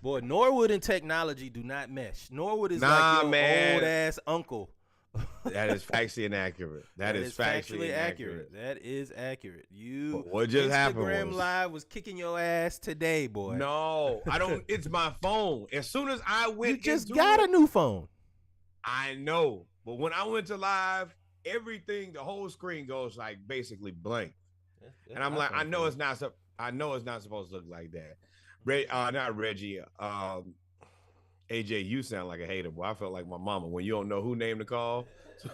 Boy, Norwood and technology do not mesh. Norwood is Nah, like your man. old ass uncle. That is factually inaccurate. That is factually inaccurate. That is accurate. You What just happened Instagram was Live was kicking your ass today, boy. no, I don't. It's my phone. As soon as I went, You just into got it, a new phone. I know, but when I went to live, everything, the whole screen goes like basically blank, and I'm like, I know it's not. I know it's not supposed to look like that. Not Reggie. AJ, you sound like a hater, boy. I felt like my mama when you don't know who name to call. When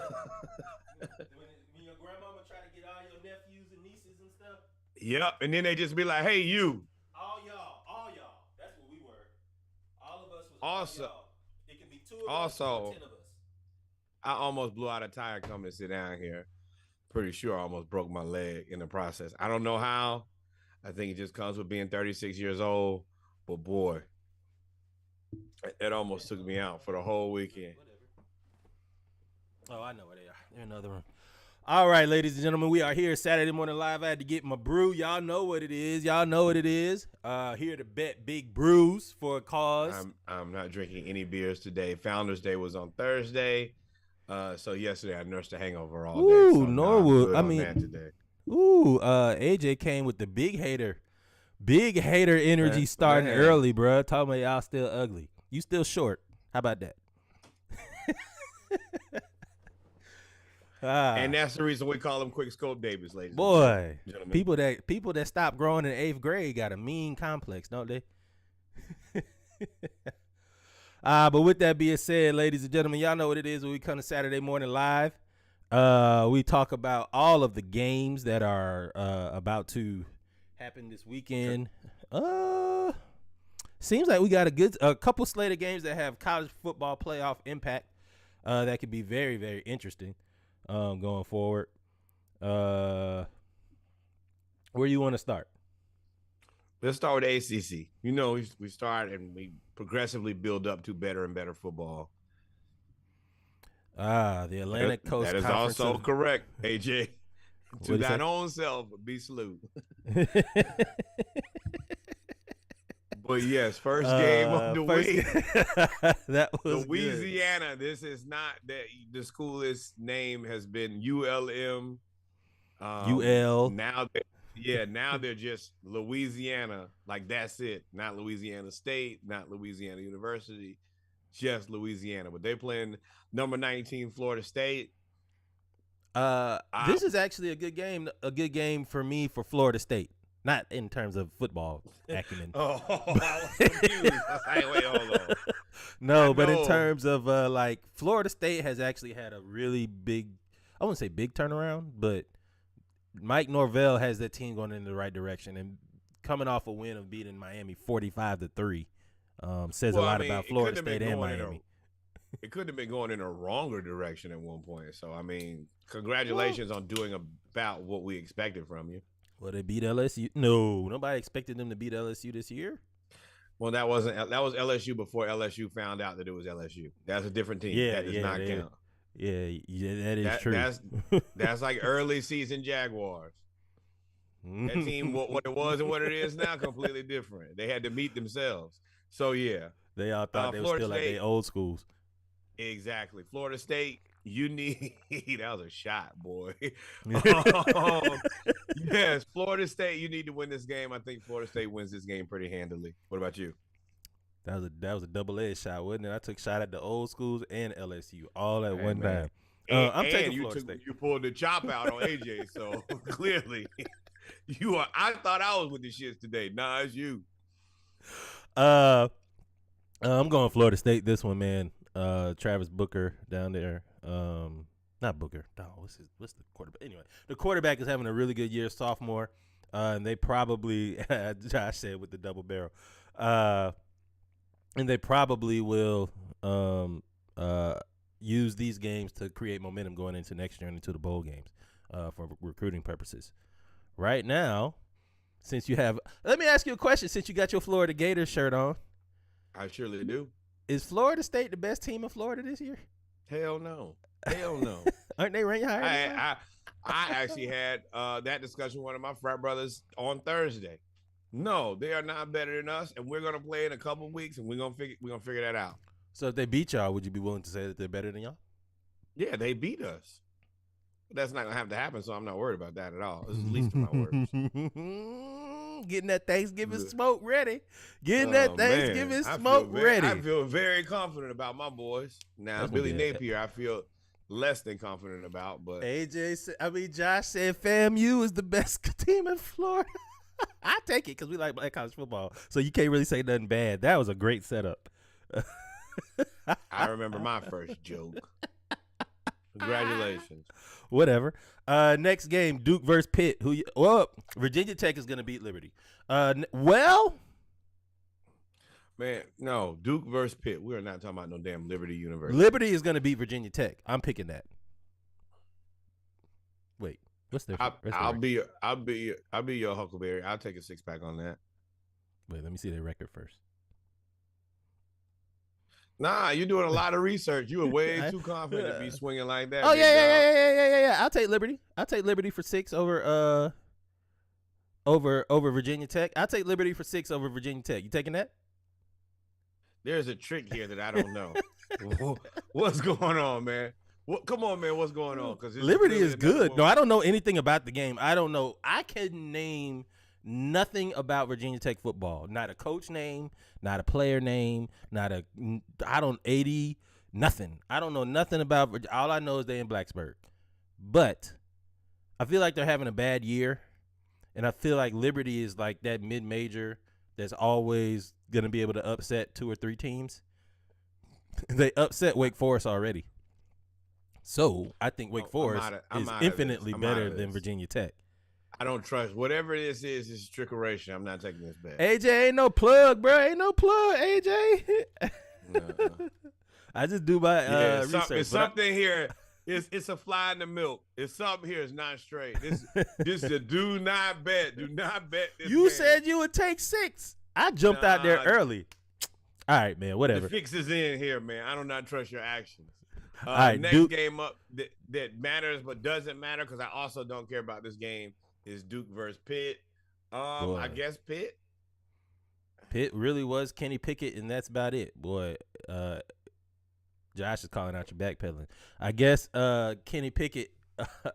your grandmama try to get all your nephews and nieces and stuff. Yep, and then they just be like, "Hey, you." All y'all. That's what we were. All of us was Also, all y'all. It can be 2 of us also, or 10 of us. I almost blew out a tire coming to sit down here. Pretty sure I almost broke my leg in the process. I don't know how. I think it just comes with being 36 years old. But boy, it almost took me out for the whole weekend. Oh, I know where they are. They're in another room. All right, ladies and gentlemen, we are here Saturday morning live. I had to get my brew. Y'all know what it is. Here to bet big brews for a cause. I'm not drinking any beers today. Founders Day was on Thursday. So yesterday I nursed a hangover all day. Ooh, So Norwood. today. AJ came with the big hater energy starting early, bro. Talking about y'all still ugly. You still short. How about that? And that's the reason we call them quick scope babies, ladies. Boy, and gentlemen. people that stop growing in 8th grade got a mean complex, don't they? But with that being said, ladies and gentlemen, y'all know what it is when we come to Saturday morning live. We talk about all of the games that are about to happen this weekend. Seems like we got a couple slate of games that have college football playoff impact. That could be very, very interesting going forward. Where you want to start? Let's start with ACC. You know, we start and we progressively build up to better and better football. The Atlantic Coast That is Conference also correct, AJ. To thine own self, be slew. But yes, first game of the week. That was Louisiana. Good. This is not that the school's name has been ULM. UL. Now they're just Louisiana. Like that's it. Not Louisiana State, not Louisiana University, just Louisiana. But they're playing number 19 Florida State. This is actually a good game. A good game for me for Florida State. Not in terms of football acumen. I was confused. Wait, hold on. No, but in terms of like Florida State has actually had a really big, I wouldn't say big turnaround, but Mike Norvell has that team going in the right direction and coming off a win of beating Miami 45-3 says a lot about Florida State and Miami. It could have been going in a wronger direction at one point. So, I mean, congratulations on doing about what we expected from you. Well, they beat LSU. No, nobody expected them to beat LSU this year. Well, that was LSU before LSU found out that it was LSU. That's a different team. Yeah, that does not count. Yeah, that is true. That's like early season Jaguars. That team, what it was and what it is now, completely different. They had to meet themselves. So yeah, they all thought they were still like they old schools. Exactly, Florida State. You need that was a shot, boy. Yes, Florida State. You need to win this game. I think Florida State wins this game pretty handily. What about you? That was a double-edged shot, wasn't it? I took a shot at the old schools and LSU all at one time. I'm taking Florida State. You pulled the chop out on AJ, so clearly you are. I thought I was with the shits today. Nah, it's you. I'm going Florida State this one, man. Travis Booker down there. Not Booker. No, what's the quarterback? Anyway, the quarterback is having a really good year, sophomore. And they probably, Josh said with the double barrel, and they probably will use these games to create momentum going into next year and into the bowl games for recruiting purposes. Right now, let me ask you a question. Since you got your Florida Gators shirt on, I surely do. Is Florida State the best team in Florida this year? Hell no. Aren't they ranked higher? I actually had that discussion with one of my frat brothers on Thursday. No, they are not better than us, and we're gonna play in a couple of weeks, and we're gonna figure that out. So if they beat y'all, would you be willing to say that they're better than y'all? Yeah, they beat us. But that's not gonna have to happen, so I'm not worried about that at all. This is the least of my worries. Getting that Thanksgiving smoke ready. Getting that Thanksgiving smoke ready. I feel very confident about my boys. Now, Billy Napier, I feel less than confident about, but Josh said FAMU is the best team in Florida. I take it because we like black college football, so you can't really say nothing bad. That was a great setup. I remember my first joke. Congratulations. Whatever. Next game, Duke versus Pitt. Virginia Tech is going to beat Liberty. Man, no, Duke versus Pitt. We are not talking about no damn Liberty University. Liberty is going to beat Virginia Tech. I'm picking that. Wait, what's their? I'll be your Huckleberry. I'll take a 6-pack on that. Wait, let me see their record first. Nah, you're doing a lot of research. You were way too confident to be swinging like that. Oh yeah. I'll take Liberty. I'll take Liberty for 6 over Virginia Tech. I'll take Liberty for 6 over Virginia Tech. You taking that? There's a trick here that I don't know. What's going on, man? Come on, man. What's going on? Because Liberty is good. No, I don't know anything about the game. I don't know. I can name nothing about Virginia Tech football. Not a coach name, not a player name, nothing. I don't know nothing about. All I know is they in Blacksburg. But I feel like they're having a bad year, and I feel like Liberty is like that mid-major that's always going to be able to upset 2 or 3 teams. They upset Wake Forest already. So I think Wake Forest is infinitely better than Virginia Tech. I don't trust whatever this is trickeration. I'm not taking this bet. AJ ain't no plug, bro. Ain't no plug, AJ. I just do my research. It's something here. It's a fly in the milk. It's something here is not straight. This is a do not bet. Do not bet this You game. said you would take 6. I jumped out there early. All right, man, whatever. The fix is in here, man. I do not trust your actions. All right, next game up that matters but doesn't matter because I also don't care about this game is Duke versus Pitt. I guess Pitt. Pitt really was Kenny Pickett, and that's about it. Boy, Josh is calling out your backpedaling. I guess Kenny Pickett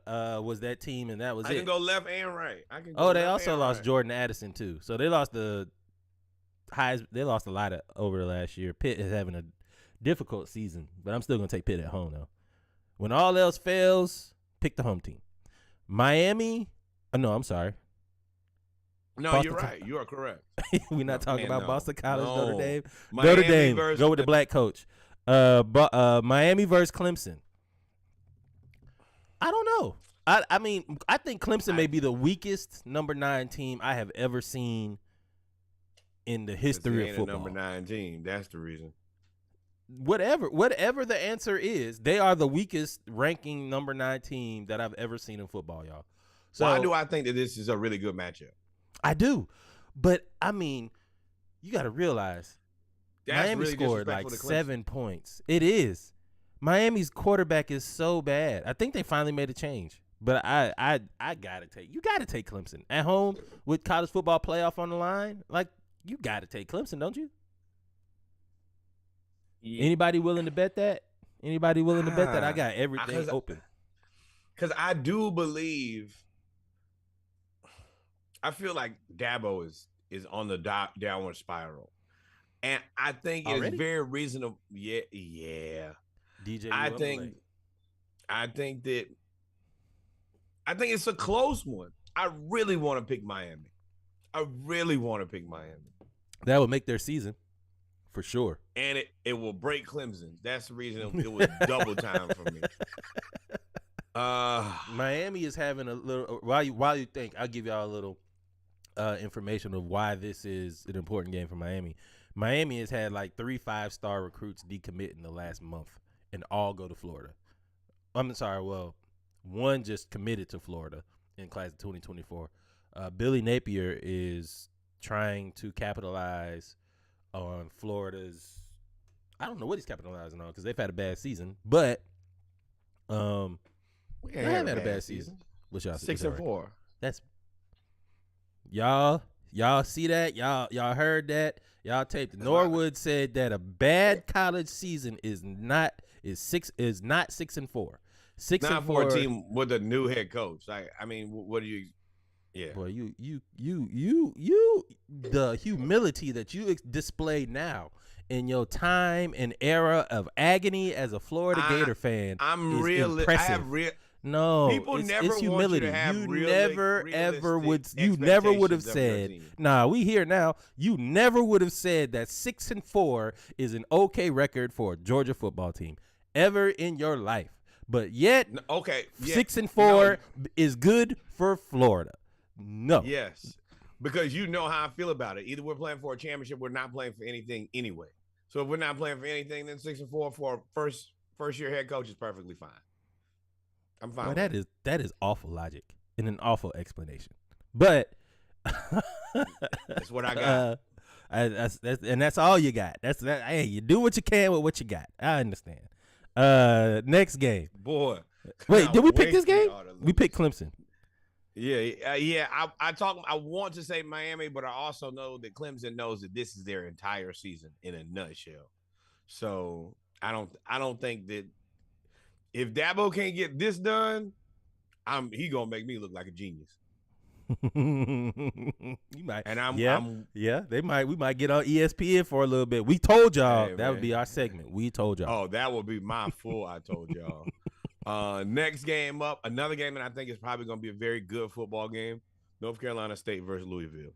was that team, and that was it. I can go left and right. They also lost Jordan Addison too. So they lost They lost a lot over the last year. Pitt is having a difficult season, but I'm still gonna take Pitt at home though. When all else fails, pick the home team. Miami. No, I'm sorry. No, Boston you're right. You are correct. We're not talking about Boston College, No. Notre Dame. Miami Notre Dame. versus Go with the black coach. Miami versus Clemson. I don't know. I mean, I think Clemson may be the weakest number 9 team I have ever seen in the history of football. Number 9 team. That's the reason. Whatever the answer is, they are the weakest ranking number 9 team that I've ever seen in football, y'all. So why do I think that this is a really good matchup? I do, but I mean, you got to realize Miami really scored like 7 points. It is. Miami's quarterback is so bad. I think they finally made a change, but I gotta take Clemson at home with college football playoff on the line. Like you gotta take Clemson, don't you? Yeah. Anybody willing to bet that? I got everything open. Because I do believe. I feel like Dabo is on the downward spiral, and I think it's very reasonable. Yeah. DJ, I think it's a close one. I really want to pick Miami. That would make their season for sure, and it will break Clemson. That's the reason it was double time for me. Miami is having a little. While you think, I'll give y'all a little information of why this is an important game for Miami. Miami has had like 3 5-star recruits decommit in the last month and all go to Florida. I'm sorry, well, one just committed to Florida in class of 2024. Billy Napier is trying to capitalize on Florida's – I don't know what he's capitalizing on because they've had a bad season, but they haven't had a bad season. What's y'all 6-4. That's – y'all Y'all see that? Y'all heard that? Y'all taped. Norwood said that a bad college season is not 6-4. 6-4 not for a team with a new head coach. I mean, what do you? Yeah. Boy, you the humility that you display now in your time and era of agony as a Florida Gator fan is impressive. No, people never it's humility. Want you to have you never would have said, nah, we here now. You never would have said that 6-4 is an okay record for a Georgia football team ever in your life. But yet, 6-4 is good for Florida. No. Yes, because you know how I feel about it. Either we're playing for a championship, we're not playing for anything anyway. So if we're not playing for anything, then 6-4 for a first year head coach is perfectly fine. I'm fine. Well, that is awful logic and an awful explanation. But that's what I got. That's all you got. That's that. Hey, you do what you can with what you got. I understand. Next game. Boy. Wait, did we pick this game? We picked Clemson. Yeah. I want to say Miami, but I also know that Clemson knows that this is their entire season in a nutshell. So I don't think that if Dabo can't get this done, he gonna make me look like a genius. You might, they might. We might get on ESPN for a little bit. We told y'all that would be our segment. We told y'all. Oh, that would be my full. I told y'all. Next game up, another game that I think is probably going to be a very good football game. North Carolina State versus Louisville.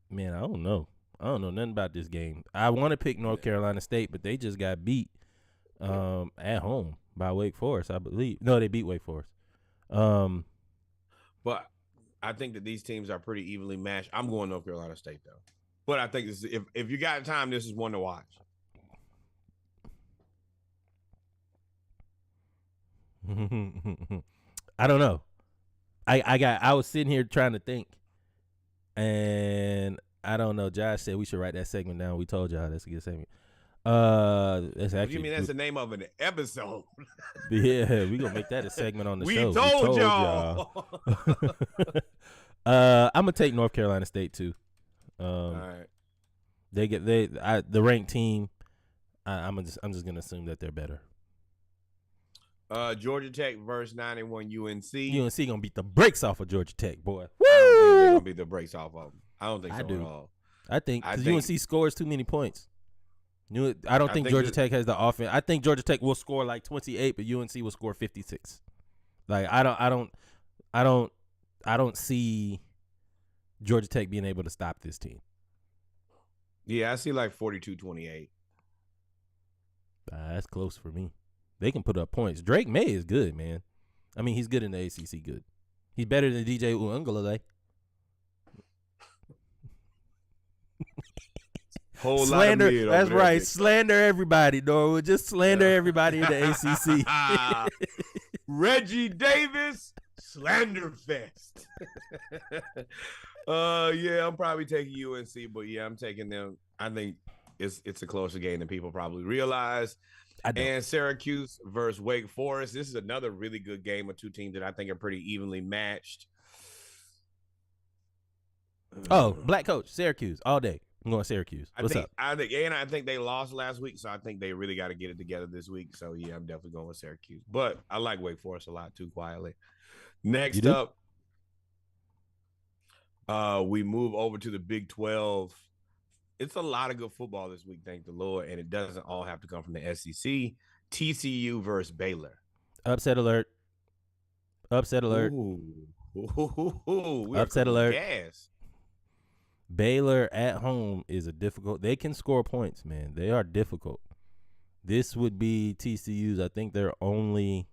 Man, I don't know nothing about this game. I want to pick North Carolina State, but they just got beat at home by Wake Forest, I believe. No, they beat Wake Forest. But I think that these teams are pretty evenly matched. I'm going North Carolina State, though. But I think if you got time, this is one to watch. I don't know. I was sitting here trying to think, and I don't know. Josh said we should write that segment down. We told y'all that's a good segment. That's actually. You mean that's the name of an episode? Yeah, we gonna make that a segment on the show. We told y'all. I'm gonna take North Carolina State too. All right. The ranked team. I'm just gonna assume that they're better. Georgia Tech versus 91 UNC. UNC gonna beat the brakes off of Georgia Tech, boy. Woo! I don't think they're gonna beat the brakes off of them. I don't think so at all. I think UNC scores too many points. I don't think Georgia Tech has the offense. I think Georgia Tech will score like 28, but UNC will score 56. Like I don't see Georgia Tech being able to stop this team. Yeah, I see like 42-28. That's close for me. They can put up points. Drake May is good, man. I mean, he's good in the ACC. Good. He's better than DJ Uiagalelei. Whole slander. Lot of that's right. Slander everybody, Norwood. Just slander everybody in the ACC. Reggie Davis, slander fest. Yeah, I'm probably taking UNC, but yeah, I'm taking them. I think it's a closer game than people probably realize. And Syracuse versus Wake Forest. This is another really good game of two teams that I think are pretty evenly matched. Oh, black coach, Syracuse, all day. I'm going Syracuse. What's up? I think they lost last week, so I think they really got to get it together this week. So, yeah, I'm definitely going with Syracuse. But I like Wake Forest a lot, too, quietly. Next up, we move over to the Big 12. It's a lot of good football this week, thank the Lord, and it doesn't all have to come from the SEC. TCU versus Baylor. Upset alert. Upset alert. Upset alert. Gas. Baylor at home is they can score points, man. They are difficult. This would be TCU's, I think, their only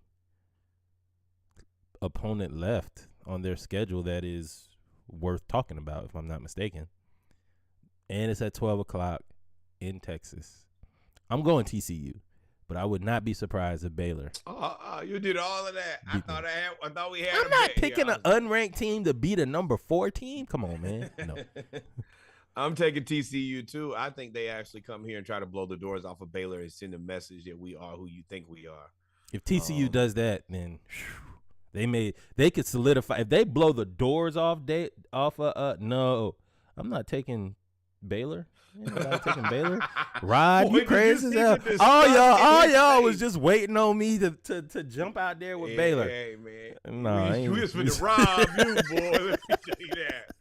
opponent left on their schedule that is worth talking about, if I'm not mistaken. And it's at 12 o'clock in Texas. I'm going TCU, but I would not be surprised if Baylor. You did all of that. I thought we had. I'm not picking an unranked team to beat a number 4 team. Come on, man. No. I'm taking TCU too. I think they actually come here and try to blow the doors off of Baylor and send a message that we are who you think we are. If TCU does that, then they could solidify. If they blow the doors off, I'm not taking Baylor. Ain't nobody taking Baylor. Rod, Boy, you crazy as hell. All y'all was just waiting on me to jump out there with Baylor. Hey, man. No, we was finna rob you, boy. Let me tell you that.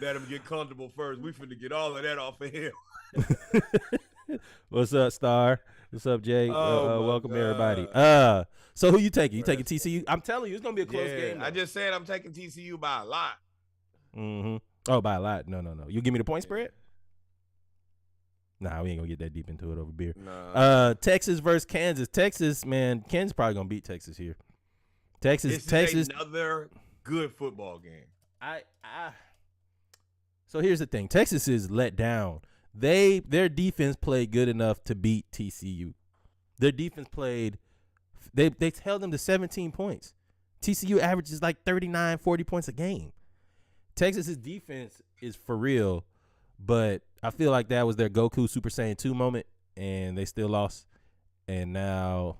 Let him get comfortable first. We finna get all of that off of him. What's up, Star? What's up, Jay? Welcome, God. everybody. So who you taking? You taking TCU? I'm telling you, it's gonna be a close game. I just said I'm taking TCU by a lot. Mm-hmm. Oh, by a lot? No. You give me the point spread? Nah, we ain't gonna get that deep into it over beer. Nah. Texas versus Kansas. Texas, man, Kansas probably gonna beat Texas here. Texas. Is another good football game. So here's the thing. Texas is let down. Their defense played good enough to beat TCU. Their defense played. They held them to 17 points. TCU averages like 39, 40 points a game. Texas's defense is for real, but I feel like that was their Goku Super Saiyan 2 moment, and they still lost. And now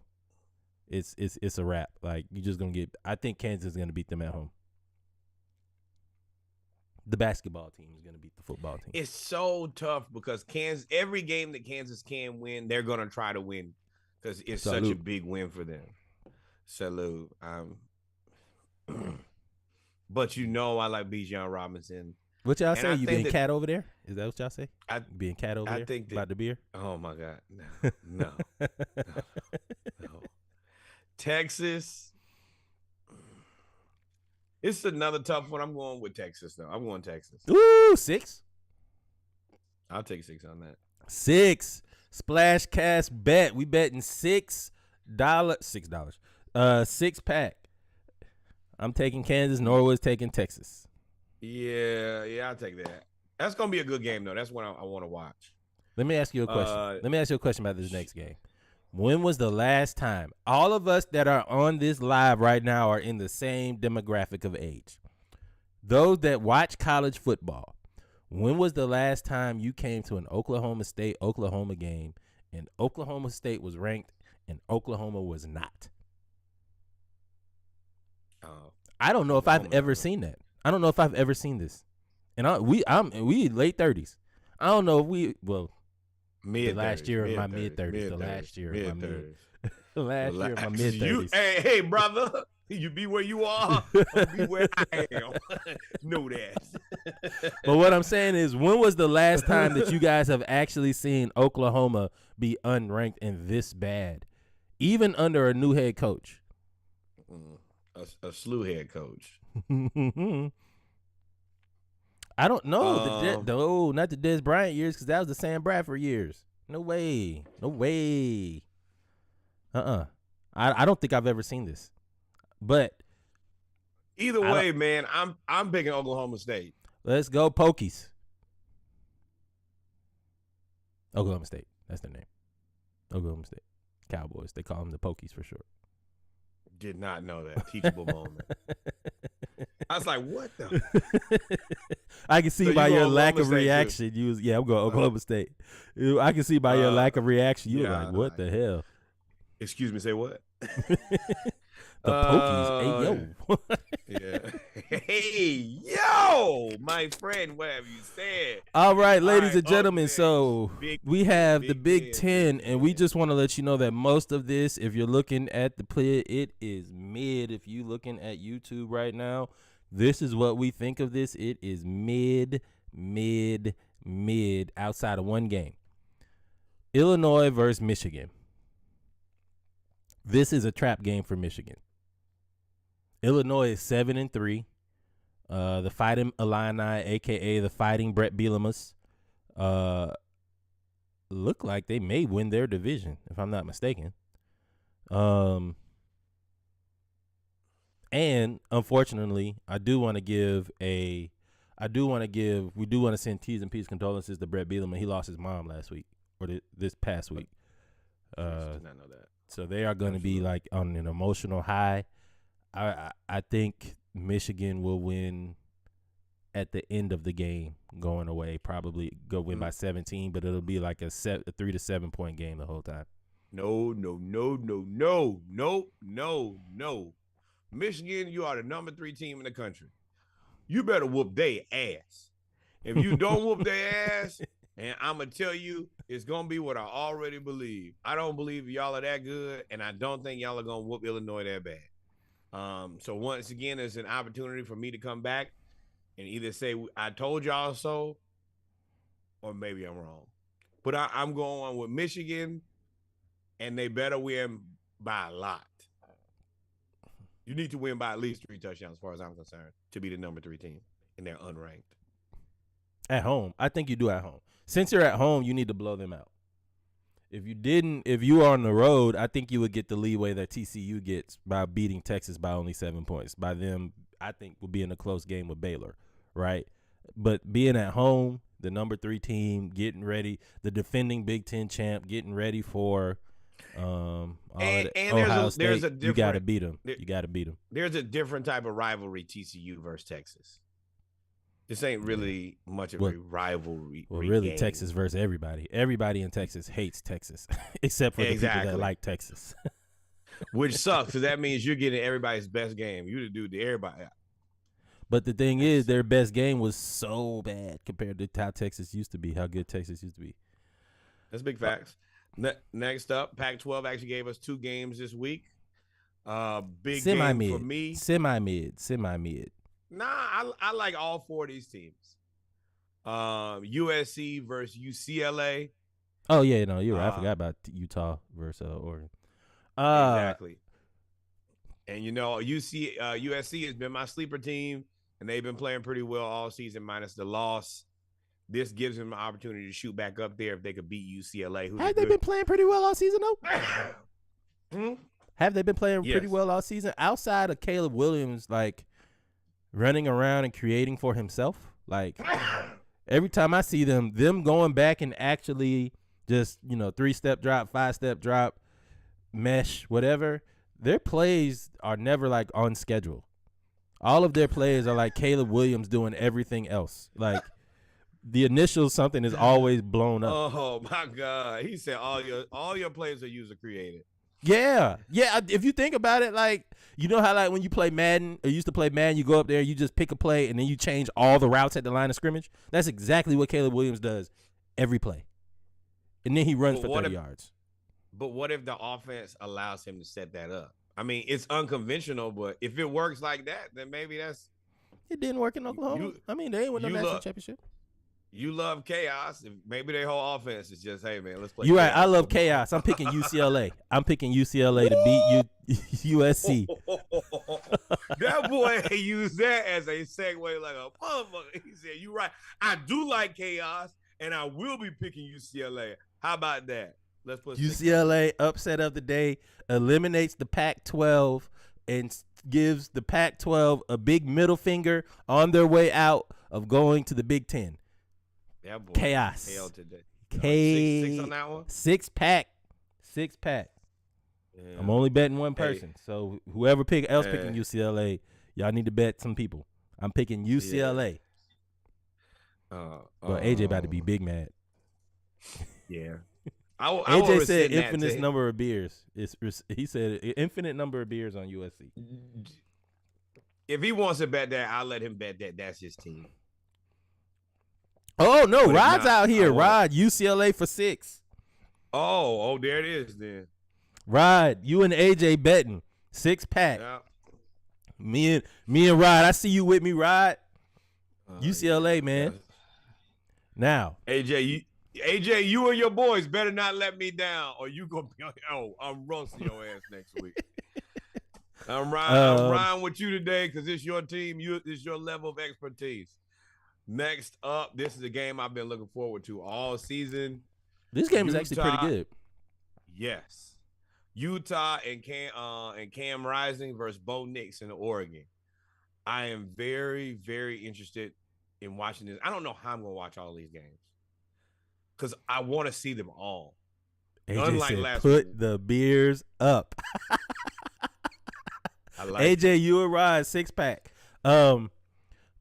it's a wrap. Like, you're just gonna get. I think Kansas is gonna beat them at home. The basketball team is going to beat the football team. It's so tough because every game that Kansas can win, they're going to try to win because it's such a big win for them. Salute. But I like Bijan Robinson. What y'all say? You being cat over there? Is that what y'all say? Being cat over there? I think about the beer? Oh, my God. No. Texas. It's another tough one. I'm going with Texas, though. I'm going Texas. Ooh, 6? I'll take 6 on that. 6. Splash Cast bet. We betting $6. $6. 6 pack. I'm taking Kansas. Norwood's taking Texas. Yeah, I'll take that. That's going to be a good game, though. That's what I want to watch. Let me ask you a question. About this next game. When was the last time? All of us that are on this live right now are in the same demographic of age. Those that watch college football, when was the last time you came to an Oklahoma State-Oklahoma game and Oklahoma State was ranked and Oklahoma was not? I don't know if I've ever seen that. I don't know if I've ever seen this. And we late 30s. I don't know if last year of my mid-30s. The last year of my mid-30s. The last year of my mid-30s. Hey, brother. You be where you are. Be where I am. Know that. But what I'm saying is, when was the last time that you guys have actually seen Oklahoma be unranked and this bad? Even under a new head coach. A slew head coach. I don't know. Not the Des Bryant years, because that was the Sam Bradford years. No way. I don't think I've ever seen this. But either way, man, I'm picking Oklahoma State. Let's go Pokies. Oklahoma State. That's their name. Oklahoma State Cowboys. They call them the Pokies for short. Did not know that. Teachable moment. I was like, what the? I can see by your lack of reaction. I'm going Oklahoma State. I can see by your lack of reaction. You were like, what the hell? Excuse me, say what? The Pokies. Hey, yo. Yeah. Hey, yo, my friend, what have you said? All right, ladies and gentlemen. So we have the Big Ten, and we just want to let you know that most of this, if you're looking at the play, it is mid. If you're looking at YouTube right now, this is what we think of this. It is mid, outside of one game. Illinois versus Michigan. This is a trap game for Michigan. Illinois is 7-3. The Fighting Illini, a.k.a. the Fighting Brett Bielema's, look like they may win their division, if I'm not mistaken. And, unfortunately, we do want to send T's and P's condolences to Brett Bielema. He lost his mom last week, or this past week. I did not know that. So they are going to be like on an emotional high. I think Michigan will win at the end of the game going away. Probably go win by 17, but it'll be like a 3 to 7 point game the whole time. No. Michigan, you are the number 3 team in the country. You better whoop their ass. If you don't whoop their ass, and I'm going to tell you, it's going to be what I already believe. I don't believe y'all are that good, and I don't think y'all are going to whoop Illinois that bad. So once again, it's an opportunity for me to come back and either say, I told y'all so, or maybe I'm wrong. But I'm going with Michigan, and they better win by a lot. You need to win by at least 3 touchdowns, as far as I'm concerned, to be the number 3 team, and they're unranked. At home. I think you do at home. Since you're at home, you need to blow them out. If you are on the road, I think you would get the leeway that TCU gets by beating Texas by only 7 points. By them, I think, will be in a close game with Baylor, right? But being at home, the number 3 team, getting ready, the defending Big Ten champ, getting ready for Ohio State, you got to beat them. You got to beat them. There's a different type of rivalry, TCU versus Texas. This ain't really much of a rivalry. Well, really, game. Texas versus everybody. Everybody in Texas hates Texas, except for the people that like Texas. Which sucks, because that means you're getting everybody's best game. You the dude to everybody. But the thing is, their best game was so bad compared to how Texas used to be, how good Texas used to be. That's big facts. Next up, Pac-12 actually gave us 2 games this week. Big game for me. Semi-mid. Nah, I like all 4 of these teams. USC versus UCLA. Oh, yeah, no, you're right. I forgot about Utah versus Oregon. Exactly. And, USC has been my sleeper team, and they've been playing pretty well all season minus the loss. This gives them an opportunity to shoot back up there if they could beat UCLA. Have they been playing pretty well all season, though? Have they been playing pretty well all season? Outside of Caleb Williams, running around and creating for himself. Every time I see them going back and actually just, 3-step drop, 5-step drop, mesh, whatever, their plays are never on schedule. All of their plays are Caleb Williams doing everything else. The initial something is always blown up. Oh my God. He said all your plays are user created. Yeah. Yeah. If you think about it, how when you play Madden or used to play Madden, you go up there, you just pick a play and then you change all the routes at the line of scrimmage. That's exactly what Caleb Williams does every play. And then he runs for 30 yards. But what if the offense allows him to set that up? I mean, it's unconventional, but if it works like that, then maybe that's. It didn't work in Oklahoma. They ain't win no national championship. You love chaos. Maybe their whole offense is just, hey, man, let's play. You're right. I love chaos. I'm picking UCLA. I'm picking UCLA to beat USC. That boy used that as a segue like a motherfucker. He said, you're right. I do like chaos, and I will be picking UCLA. How about that? Let's put UCLA upset of the day, eliminates the Pac-12, and gives the Pac-12 a big middle finger on their way out of going to the Big Ten. Yeah, boy. Chaos. Hell today. Six on that one? 6-pack. Yeah. I'm only betting one person. So whoever picking UCLA, y'all need to bet some people. I'm picking UCLA. But AJ about to be big mad. Yeah. AJ said infinite number of beers. He said infinite number of beers on USC. If he wants to bet that, I'll let him bet that. That's his team. Oh, no. Rod's out here. Rod, UCLA for 6. Oh, there it is then. Rod, you and AJ betting 6-pack. Yeah. Me and Rod. I see you with me, Rod. UCLA, man. Yeah. Now. AJ, you and your boys better not let me down, or you gonna be. I'm roasting your ass next week. I'm riding with you today because it's your team. It's your level of expertise. Next up, this is a game I've been looking forward to all season. This game is actually pretty good. Yes, Utah and Cam Rising versus Bo Nix in Oregon. I am very, very interested in watching this. I don't know how I'm gonna watch all these games because I want to see them all. AJ Unlike said, last put week. the beers up. I like AJ, you and Rod 6-pack.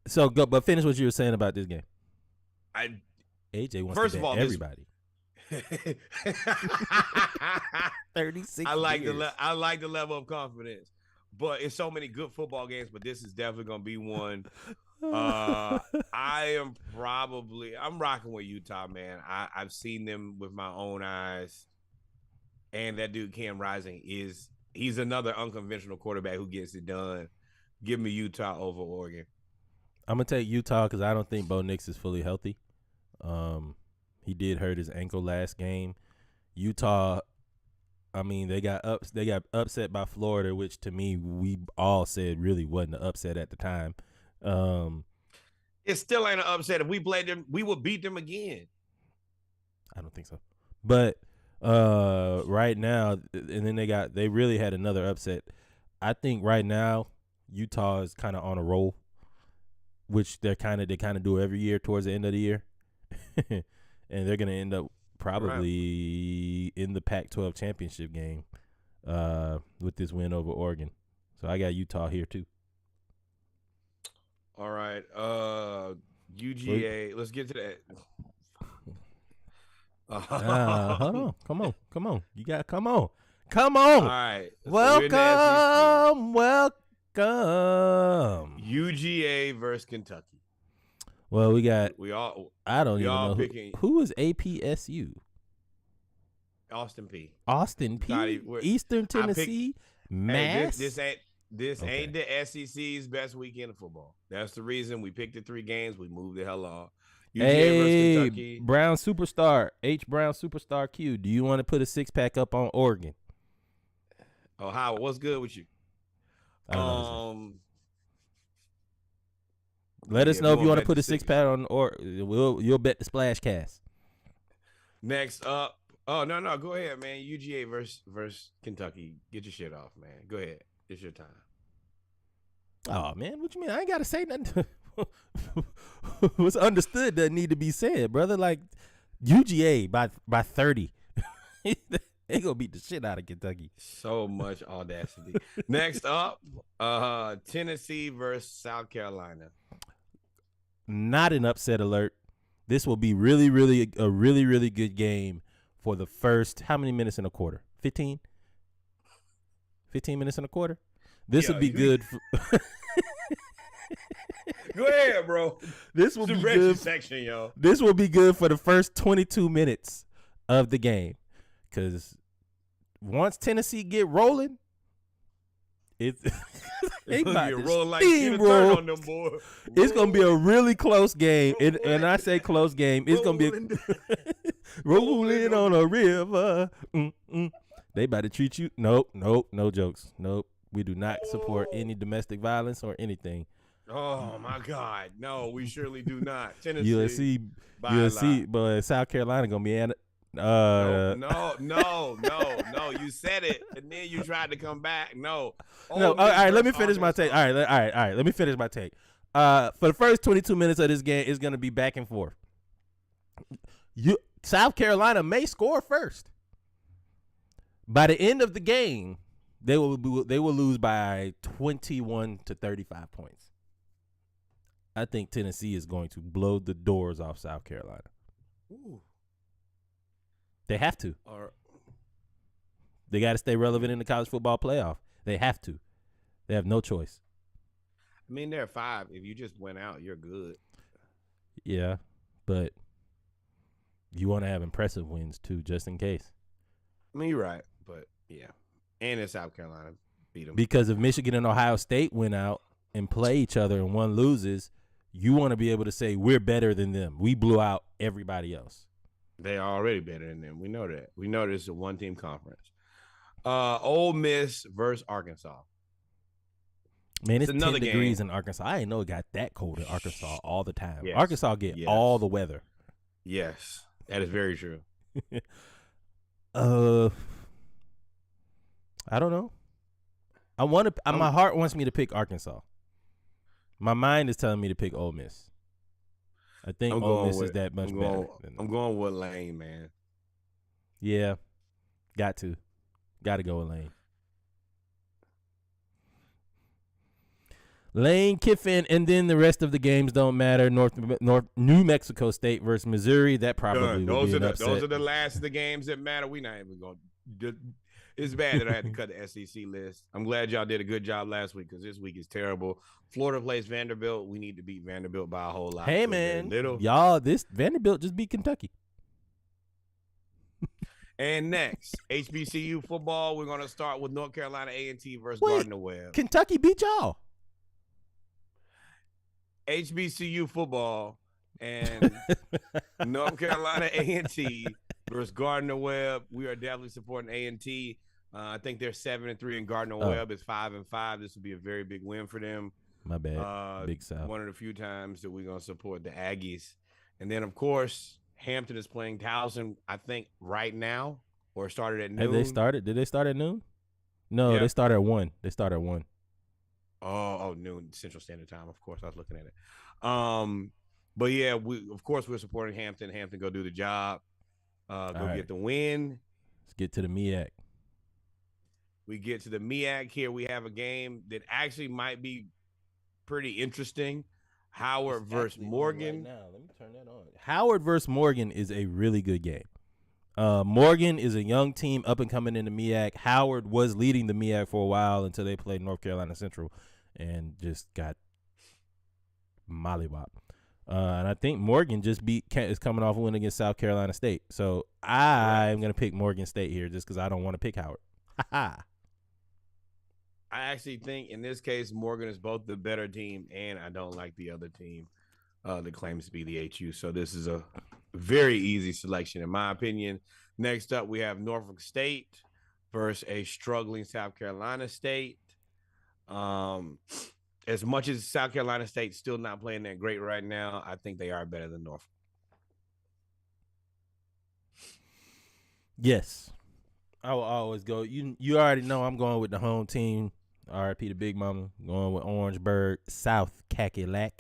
So go, but finish what you were saying about this game. AJ wants to bet everybody. 36. I like the level of confidence, but it's so many good football games. But this is definitely going to be one I'm rocking with Utah, man. I've seen them with my own eyes. And that dude, Cam Rising, he's another unconventional quarterback who gets it done. Give me Utah over Oregon. I'm going to take Utah because I don't think Bo Nix is fully healthy. He did hurt his ankle last game. Utah, I mean, they got upset by Florida, which to me we all said really wasn't an upset at the time. It still ain't an upset. If we played them, we would beat them again. I don't think so. But right now, and then they really had another upset. I think right now Utah is kind of on a roll, which they kind of do every year towards the end of the year, and they're gonna end up probably in the Pac-12 championship game with this win over Oregon. So I got Utah here too. All right, UGA. Let's get to that. Hold on. Come on. You got come on. All right. Welcome. UGA versus Kentucky. Well, I don't even know who is APSU. Austin P. Eastern Tennessee. Mass. Hey, this ain't the SEC's best weekend of football. That's the reason we picked the 3 games. We moved the hell off. UGA versus Kentucky. Brown Superstar, Brown Superstar Q. Do you want to put a 6-pack up on Oregon? Oh, Howard, what's good with you? Let us know if you want to put a 6-pack on, or you'll bet the Splash Cast. Next up, no, go ahead, man. UGA versus Kentucky. Get your shit off, man. Go ahead, it's your time. Oh man, what you mean? I ain't gotta say nothing. What's understood doesn't need to be said, brother. Like UGA by 30, they gonna beat the shit out of Kentucky. So much audacity. Next up, Tennessee versus South Carolina. Not an upset alert. This will be a really good game for the first. How many minutes in a quarter? 15 minutes in a quarter. This will be good. Go ahead, bro. This will be good. Section, yo. This will be good for the first 22 minutes of the game, because once Tennessee get rolling, it's they about to rolling like steamroll on them, boy. It's gonna be a really close game, and I say close game. It's gonna be rolling on a river. They about to treat you. Nope, no jokes. Nope, we do not support any domestic violence or anything. Oh my God, no, we surely do not. Tennessee, USC, but South Carolina gonna be no. You said it, and then you tried to come back. No. All right. Let me finish my take. All right. Let me finish my take. For the first 22 minutes of this game, it's gonna be back and forth. South Carolina may score first. By the end of the game, they will lose by 21 to 35 points. I think Tennessee is going to blow the doors off South Carolina. Ooh. They have to. They got to stay relevant in the college football playoff. They have to. They have no choice. I mean, they're 5. If you just went out, you're good. Yeah, but you want to have impressive wins too, just in case. I mean, you're right, but yeah. And in South Carolina, beat them. Because if Michigan and Ohio State went out and play each other and one loses, you want to be able to say we're better than them. We blew out everybody else. They are already better than them. We know that. We know this is a one-team conference. Ole Miss versus Arkansas. Man, it's 10 degrees in Arkansas. I didn't know it got that cold in Arkansas all the time. Yes. Arkansas get all the weather. Yes, that is very true. I don't know. My heart wants me to pick Arkansas. My mind is telling me to pick Ole Miss. I think Ole Miss is that much better. I'm going with Lane, man. Yeah, got to go with Lane. Lane Kiffin, and then the rest of the games don't matter. New Mexico State versus Missouri. That probably would be an upset. Those are the last of the games that matter. We not even going. It's bad that I had to cut the SEC list. I'm glad y'all did a good job last week because this week is terrible. Florida plays Vanderbilt. We need to beat Vanderbilt by a whole lot. Hey, man. Y'all, this Vanderbilt just beat Kentucky. And next, HBCU football. We're going to start with North Carolina A&T versus Gardner-Webb. Kentucky beat y'all. HBCU football and North Carolina A&T versus Gardner-Webb. We are definitely supporting A&T. I think they're 7-3, and Gardner-Webb is 5-5. This would be a very big win for them. My bad. Big South. One of the few times that we're going to support the Aggies. And then, of course, Hampton is playing Towson, I think, right now, or started at noon. Have they started? Did they start at noon? No, They started at 1. They started at 1. Oh, noon Central Standard Time. Of course, I was looking at it. But yeah, we're supporting Hampton. Hampton, go do the job. Get the win. Let's get to the MEAC. We get to the MEAC here. We have a game that actually might be pretty interesting. Howard versus Morgan. Right now. Let me turn that on. Howard versus Morgan is a really good game. Morgan is a young team up and coming in the MEAC. Howard was leading the MEAC for a while until they played North Carolina Central and just got mollywopped. And I think Morgan is coming off a win against South Carolina State. So I'm going to pick Morgan State here just because I don't want to pick Howard. I actually think in this case, Morgan is both the better team, and I don't like the other team that claims to be the HU. So this is a very easy selection, in my opinion. Next up, we have Norfolk State versus a struggling South Carolina State. As much as South Carolina State's still not playing that great right now, I think they are better than Norfolk. Yes. I will always go. You already know I'm going with the home team. RIP the Big Mama. Going with Orangeburg, South Cackalack.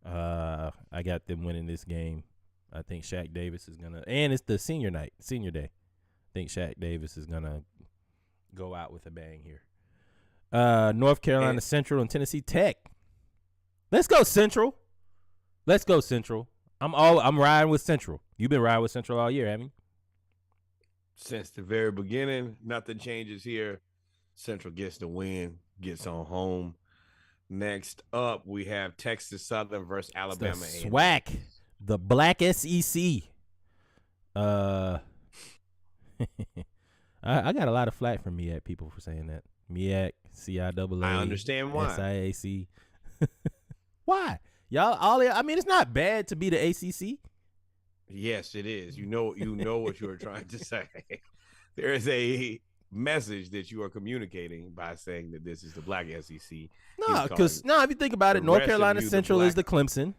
I got them winning this game. I think Shaq Davis is going to – and it's the senior day. I think Shaq Davis is going to go out with a bang here. North Carolina Central and Tennessee Tech. Let's go Central. I'm riding with Central. You've been riding with Central all year, haven't you? Since the very beginning, nothing changes here. Central gets the win, gets on home. Next up, we have Texas Southern versus Alabama. It's the SWAC, the Black SEC. I got a lot of flack from MEAC people for saying that. MEAC, CIAA. I understand why. SIAC. Why? Y'all, it's not bad to be the ACC. Yes, it is. You know what you were trying to say. There is a message that you are communicating by saying that this is the Black SEC. No, because if you think about it, North Carolina Central is the Clemson.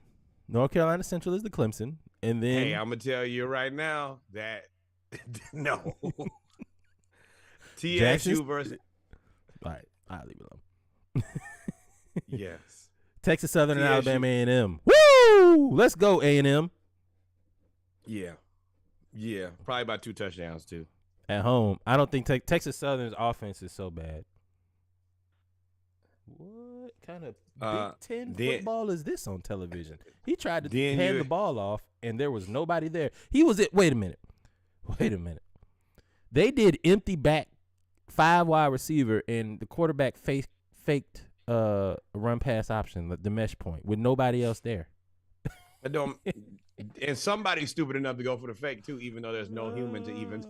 North Carolina Central is the Clemson, and then hey, I'm gonna tell you right now that no. TSU versus. All right, I'll leave it alone. Yes. Texas Southern and Alabama A&M. Woo! Let's go A&M. Yeah. Probably about 2 touchdowns too. At home, I don't think Texas Southern's offense is so bad. What kind of Big Ten football is this on television? He tried to hand the ball off, and there was nobody there. Wait a minute. They did empty back 5 wide receiver, and the quarterback faked a run pass option, the mesh point, with nobody else there. And somebody's stupid enough to go for the fake too, even though there's no human to even.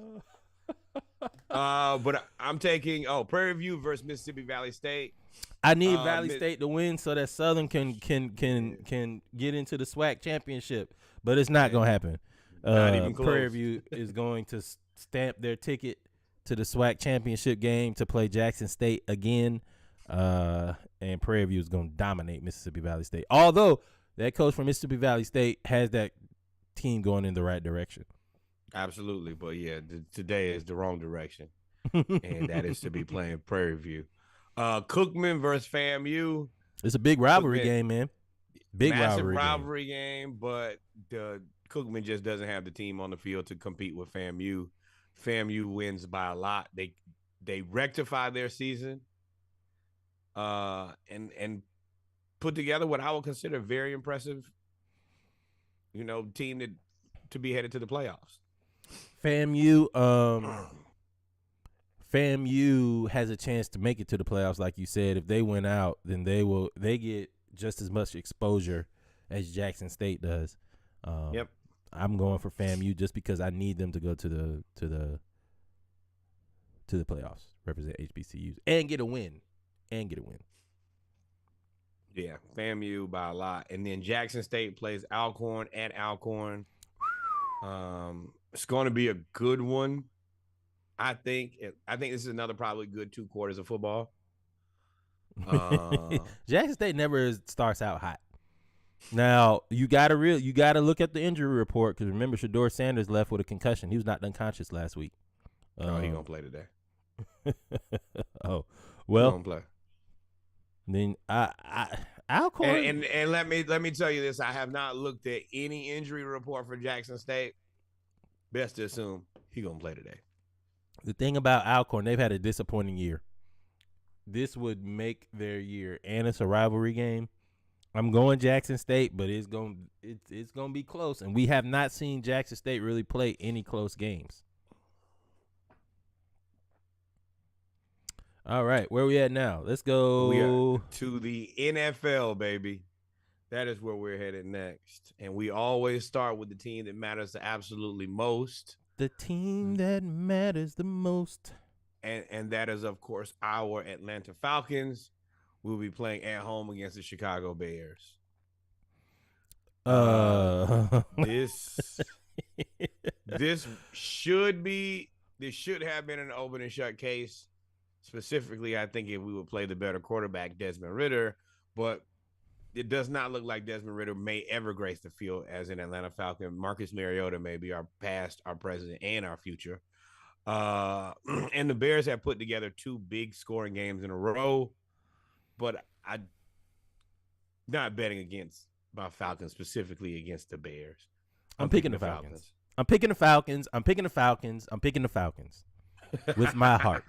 But I'm taking Prairie View versus Mississippi Valley State. I need Valley State to win so that Southern can get into the SWAC championship, but it's not gonna happen. Not even close. Prairie View is going to stamp their ticket to the SWAC championship game to play Jackson State again, and Prairie View is going to dominate Mississippi Valley State. Although that coach from Mississippi Valley State has that team going in the right direction. Absolutely, but yeah, today is the wrong direction, and that is to be playing Prairie View. Cookman versus FAMU. It's a big rivalry game, man. Massive rivalry game, but the Cookman just doesn't have the team on the field to compete with FAMU. FAMU wins by a lot. They rectify their season, and put together what I would consider a very impressive, team to be headed to the playoffs. FAMU FAMU has a chance to make it to the playoffs, like you said. If they win out, then they get just as much exposure as Jackson State does. Yep. I'm going for FAMU just because I need them to go to the playoffs, represent HBCUs, and get a win. Yeah, FAMU by a lot. And then Jackson State plays Alcorn at Alcorn. It's going to be a good one. I think this is another probably good 2 quarters of football. Jackson State never starts out hot. Now you gotta look at the injury report because remember Shador Sanders left with a concussion. He was not unconscious last week. He gonna play today. Oh well. He gonna play. Then Alcorn and let me tell you this: I have not looked at any injury report for Jackson State. Best to assume he gonna play today. The thing about Alcorn, they've had a disappointing year. This would make their year, and it's a rivalry game. I'm going Jackson State, but it's gonna be close, and we have not seen Jackson State really play any close games. All right, where we at now? Let's go We are to the NFL, baby. That is where we're headed next, and we always start with the team that matters the absolutely most. The team that matters the most. And that is, of course, our Atlanta Falcons. We'll be playing at home against the Chicago Bears. This should have been an open and shut case. Specifically, I think if we would play the better quarterback, Desmond Ridder, but it does not look like Desmond Ridder may ever grace the field as an Atlanta Falcon. Marcus Mariota may be our past, our present, and our future. And the Bears have put together 2 big scoring games in a row, but I'm not betting against my Falcons, specifically against the Bears. I'm picking the Falcons. I'm picking the Falcons. I'm picking the Falcons. I'm picking the Falcons with my heart.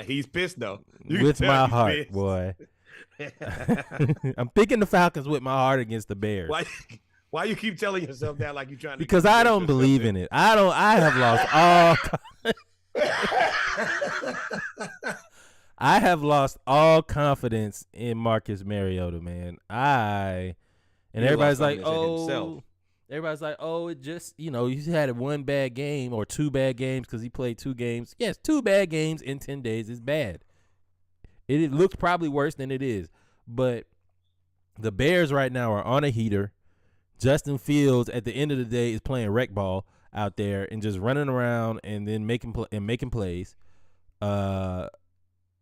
He's pissed, though. With my heart, pissed. Boy. I'm picking the Falcons with my heart against the Bears. Why you keep telling yourself that like you're trying to? Because I don't believe in it. I have lost all. I have lost all confidence in Marcus Mariota, man. Everybody's like, it just, he's had 1 bad game or 2 bad games because he played 2 games. Yes, 2 bad games in 10 days is bad. It looks probably worse than it is. But the Bears right now are on a heater. Justin Fields, at the end of the day, is playing rec ball out there and just running around and then making plays.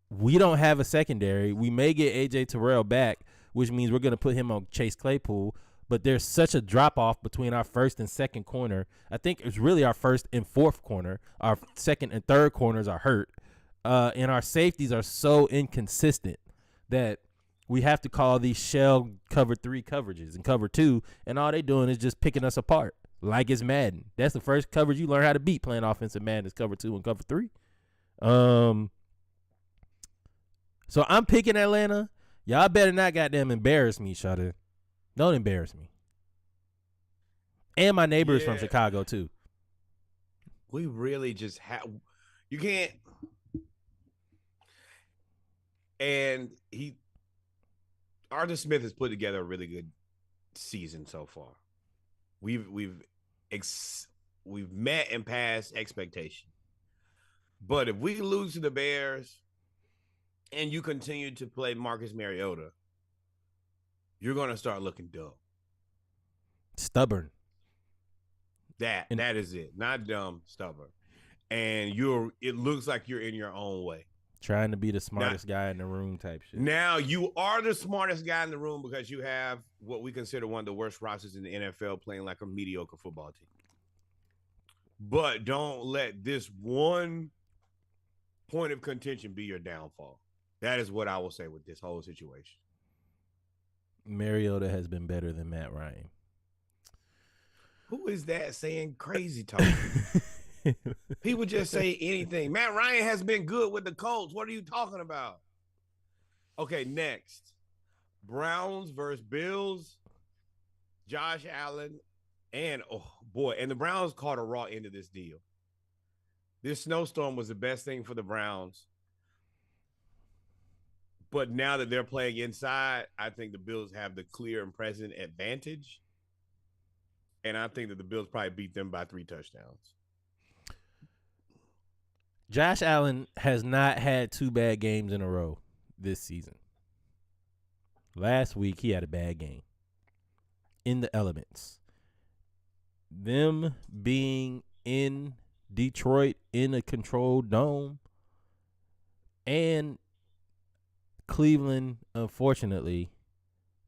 We don't have a secondary. We may get A.J. Terrell back, which means we're going to put him on Chase Claypool. But there's such a drop-off between our first and second corner. I think it's really our first and fourth corner. Our second and third corners are hurt. And our safeties are so inconsistent that we have to call these shell cover 3 coverages and cover 2, and all they doing is just picking us apart like it's Madden. That's the first coverage you learn how to beat playing offensive Madden is cover 2 and cover 3. So I'm picking Atlanta. Y'all better not goddamn embarrass me, Shada. Don't embarrass me. And my neighbor is from Chicago, too. We really just have – you can't – and Arthur Smith has put together a really good season so far. We've met and passed expectation. But if we lose to the Bears and you continue to play Marcus Mariota, you're going to start looking dumb. Stubborn. That is it. Not dumb, stubborn. And it looks like you're in your own way. Trying to be the smartest guy in the room type shit. Now, you are the smartest guy in the room because you have what we consider one of the worst rosters in the NFL playing like a mediocre football team. But don't let this one point of contention be your downfall. That is what I will say with this whole situation. Mariota has been better than Matt Ryan. Who is that saying crazy talk? People just say anything. Matt Ryan has been good with the Colts. What are you talking about? Okay, next. Browns versus Bills. Josh Allen. And, oh, boy. And the Browns caught a raw end of this deal. This snowstorm was the best thing for the Browns. But now that they're playing inside, I think the Bills have the clear and present advantage. And I think that the Bills probably beat them by 3 touchdowns. Josh Allen has not had 2 bad games in a row this season. Last week, he had a bad game in the elements. Them being in Detroit in a controlled dome, and Cleveland, unfortunately,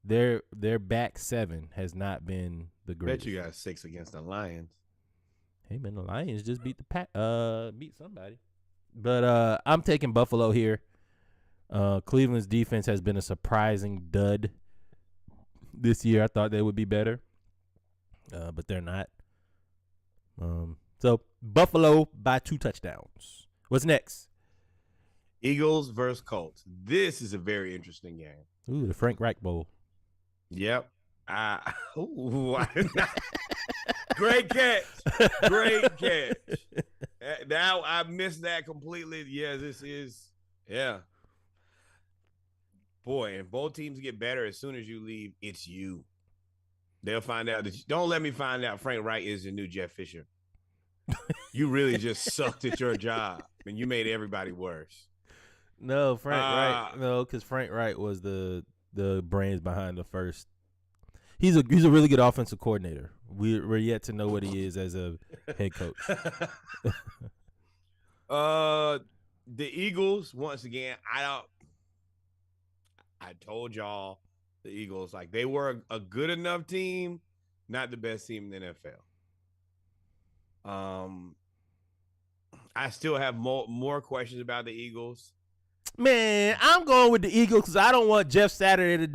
their back 7 has not been the greatest. Bet you got 6 against the Lions. Hey man, the Lions just beat beat somebody. But I'm taking Buffalo here. Cleveland's defense has been a surprising dud this year. I thought they would be better, but they're not. So Buffalo by 2 touchdowns. What's next? Eagles versus Colts. This is a very interesting game. Ooh, the Frank Reich Bowl. Yep. Great catch. Great catch. Now I missed that completely. Yeah, this is, yeah. Boy, and both teams get better as soon as you leave, it's you. They'll find out that don't let me find out Frank Reich is the new Jeff Fisher. You really just sucked at your job and you made everybody worse. No, Frank Reich. No, because Frank Reich was the brains behind the first. He's a really good offensive coordinator. We're yet to know what he is as a head coach. The Eagles, once again, I told y'all the Eagles, like, they were a good enough team, not the best team in the NFL. I still have more questions about the Eagles. Man, I'm going with the Eagles because I don't want Jeff Saturday to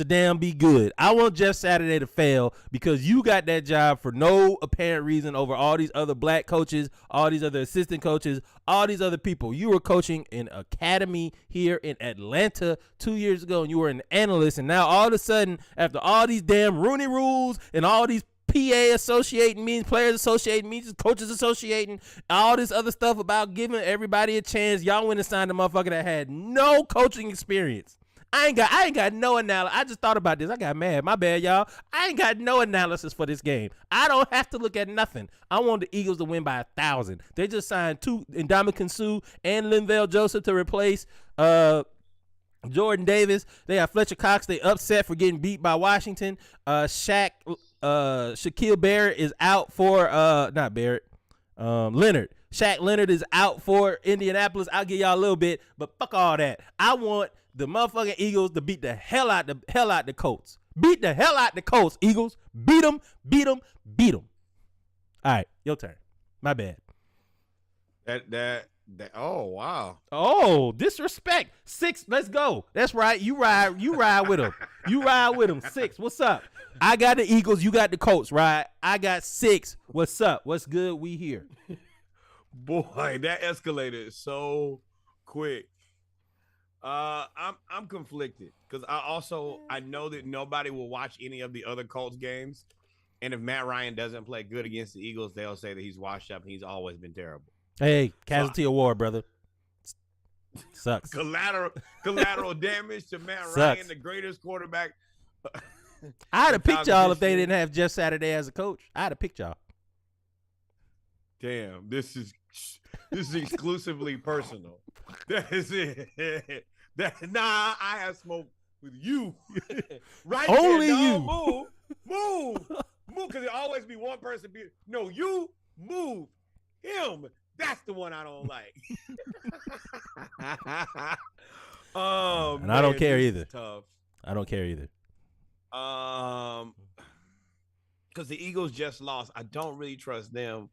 damn be good. I want Jeff Saturday to fail because you got that job for no apparent reason over all these other black coaches, all these other assistant coaches, all these other people. You were coaching an academy here in Atlanta 2 years ago, and you were an analyst, and now all of a sudden, after all these damn Rooney rules and all these PA associating means, players associating means, coaches associating, all this other stuff about giving everybody a chance, y'all went and signed a motherfucker that had no coaching experience. I ain't got no analysis. I just thought about this. I got mad. My bad, y'all. I ain't got no analysis for this game. I don't have to look at nothing. I want the Eagles to win by 1,000. They just signed 2 Ndamukong Suh and Linval Joseph to replace Jordan Davis. They have Fletcher Cox. They upset for getting beat by Washington. Shaquille Barrett is out for not Barrett. Leonard. Shaq Leonard is out for Indianapolis. I'll give y'all a little bit, but fuck all that. I want the motherfucking Eagles to beat the hell out the Colts. Beat the hell out the Colts, Eagles. Beat them. All right, your turn. My bad. That oh wow. Oh, disrespect. 6, let's go. That's right. You ride with them. You ride with them. 6. What's up? I got the Eagles, you got the Colts, right? I got 6. What's up? What's good? We here. Boy, that escalated so quick. I'm conflicted because I know that nobody will watch any of the other Colts games, and if Matt Ryan doesn't play good against the Eagles, they'll say that he's washed up and he's always been terrible. Hey, casualty of war, brother. Sucks. Collateral damage to Matt Sucks. Ryan, the greatest quarterback. I'd have picked y'all if they didn't have Jeff Saturday as a coach. I'd have picked y'all. Damn, this is exclusively personal. That is it. I have smoke with you. Right Only there, you. Move, because there always be one person. No, you move him. That's the one I don't like. Oh, and man, I don't care either. Tough. I don't care either. Because the Eagles just lost. I don't really trust them,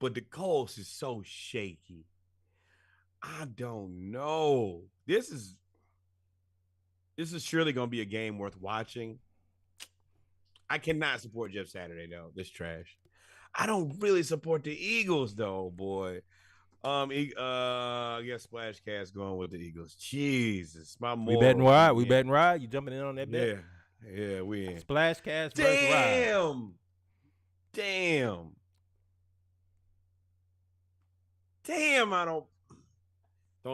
but the Colts is so shaky. I don't know. This is surely going to be a game worth watching. I cannot support Jeff Saturday though. This trash. I don't really support the Eagles though, boy. I guess Splashcast going with the Eagles. Jesus, my We betting ride. We betting ride. You jumping in on that bet? Yeah, we in. Splashcast versus ride. Damn. Damn, I don't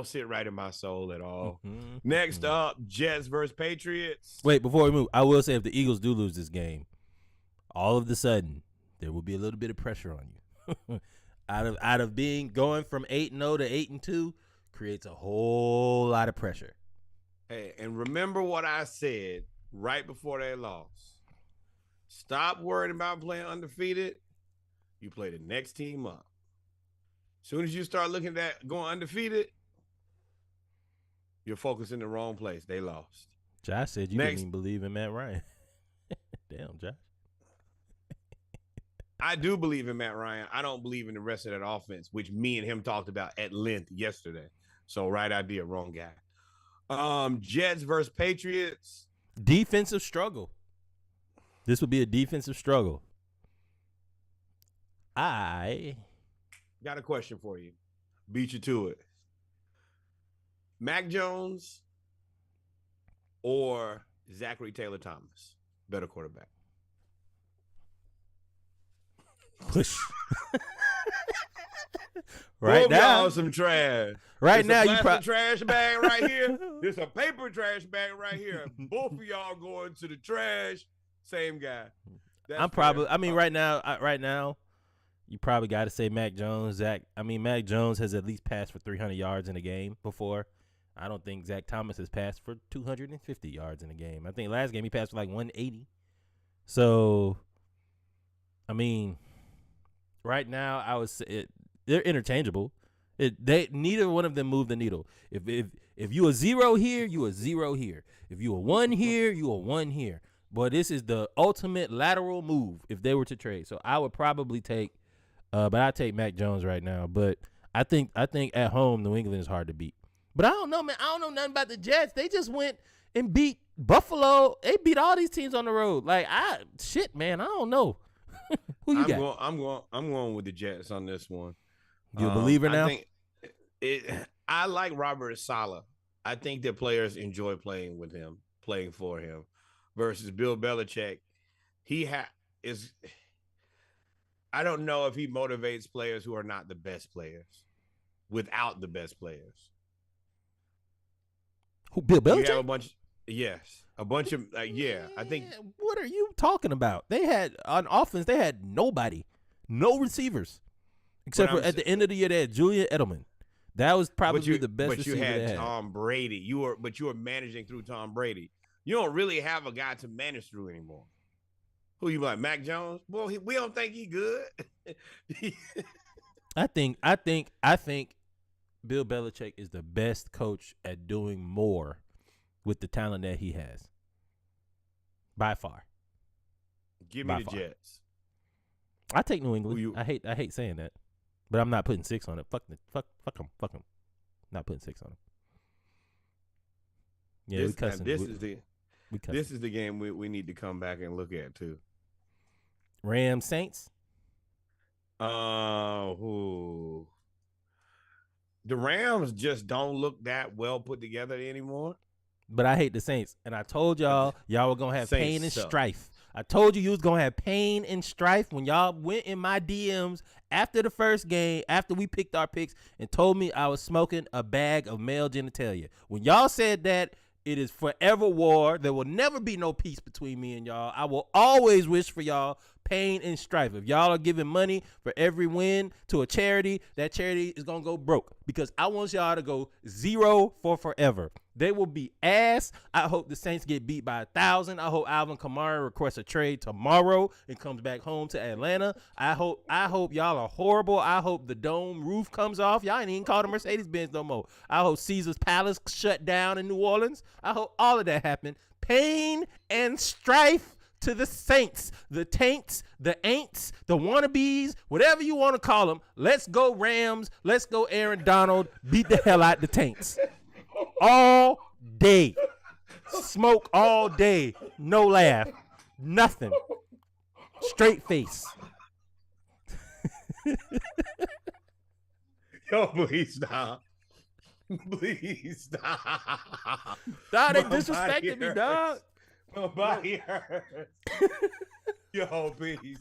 sit right in my soul at all. Mm-hmm. Next up, Jets versus Patriots. Wait, before we move, I will say if the Eagles do lose this game, all of a sudden there will be a little bit of pressure on you. out of being going from 8-0 to 8-2 creates a whole lot of pressure. Hey, and remember what I said right before they lost. Stop worrying about playing undefeated. You play the next team up. As soon as you start looking at that going undefeated, you're focused in the wrong place. They lost. Josh said you didn't even believe in Matt Ryan. Damn, Josh. I do believe in Matt Ryan. I don't believe in the rest of that offense, which me and him talked about at length yesterday. So right idea, wrong guy. Jets versus Patriots. Defensive struggle. This would be a defensive struggle. I got a question for you. Beat you to it. Mac Jones or Zachary Taylor Thomas? Better quarterback. Push. Right now, some trash. Right it's now, you probably trash bag right here. There's a paper trash bag right here. Both of y'all going to the trash. Same guy. That's I'm probably. I mean, right now, you probably got to say Mac Jones. Mac Jones has at least passed for 300 yards in a game before. I don't think Zach Thomas has passed for 250 yards in a game. I think last game he passed for like 180. So, I mean, right now I would say they're interchangeable. Neither one of them move the needle. If you a 0 here, you a 0 here. If you a 1 here, you a 1 here. But this is the ultimate lateral move if they were to trade. So I would probably take, but I take Mac Jones right now. But I think at home New England is hard to beat. But I don't know, man. I don't know nothing about the Jets. They just went and beat Buffalo. They beat all these teams on the road. Like man. I don't know. Who you got? I'm going with the Jets on this one. You a believer now? I like Robert Saleh. I think that players enjoy playing with him, playing for him, versus Bill Belichick. I don't know if he motivates players who are not the best players without the best players. Who, Bill Belichick? You have a bunch of I think. What are you talking about? They had on offense. They had nobody, no receivers, except for at the end of the year they had Julian Edelman. That was probably the best receiver they had. But you had Tom Brady. You were managing through Tom Brady. You don't really have a guy to manage through anymore. Who you like, Mac Jones? Boy, we don't think he good. I think Bill Belichick is the best coach at doing more with the talent that he has. By far. Give me the Jets. I take New England. I hate saying that, but I'm not putting 6 on it. Fuck them. Not putting 6 on them. Yeah, we cussing. This is the game we need to come back and look at too. Rams Saints. The Rams just don't look that well put together anymore. But I hate the Saints, and I told y'all were gonna have pain and strife. I told you was gonna have pain and strife when y'all went in my DMs after the first game, after we picked our picks, and told me I was smoking a bag of male genitalia. When y'all said that, it is forever war. There will never be no peace between me and y'all. I will always wish for y'all pain and strife. If y'all are giving money for every win to a charity, that charity is going to go broke because I want y'all to go 0 for forever. They will be ass. I hope the Saints get beat by 1,000. I hope Alvin Kamara requests a trade tomorrow and comes back home to Atlanta. I hope y'all are horrible. I hope the dome roof comes off. Y'all ain't even called a Mercedes-Benz no more. I hope Caesar's Palace shut down in New Orleans. I hope all of that happened. Pain and strife to the Saints, the taints, the ain'ts, the wannabes, whatever you want to call them. Let's go Rams. Let's go Aaron Donald. Beat the hell out the taints. All day. Smoke all day. No laugh. Nothing. Straight face. Yo, please stop. Please stop. Dog, they disrespected me, dog. My body hurts. Yo, please.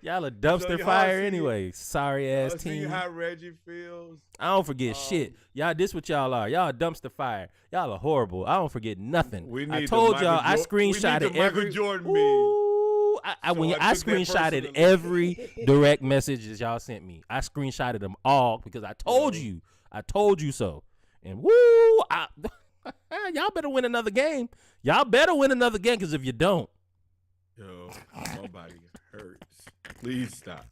Y'all a dumpster fire anyway. Sorry ass team. See how Reggie feels. I don't forget shit. Y'all, this what y'all are. Y'all a dumpster fire. Y'all are horrible. I don't forget nothing. I told y'all I screenshotted every Jordan when I screenshotted every direct message that y'all sent me. I screenshotted them all because I told you. I told you so. And y'all better win another game. Y'all better win another game because if you don't, yo, my body hurts. Please stop.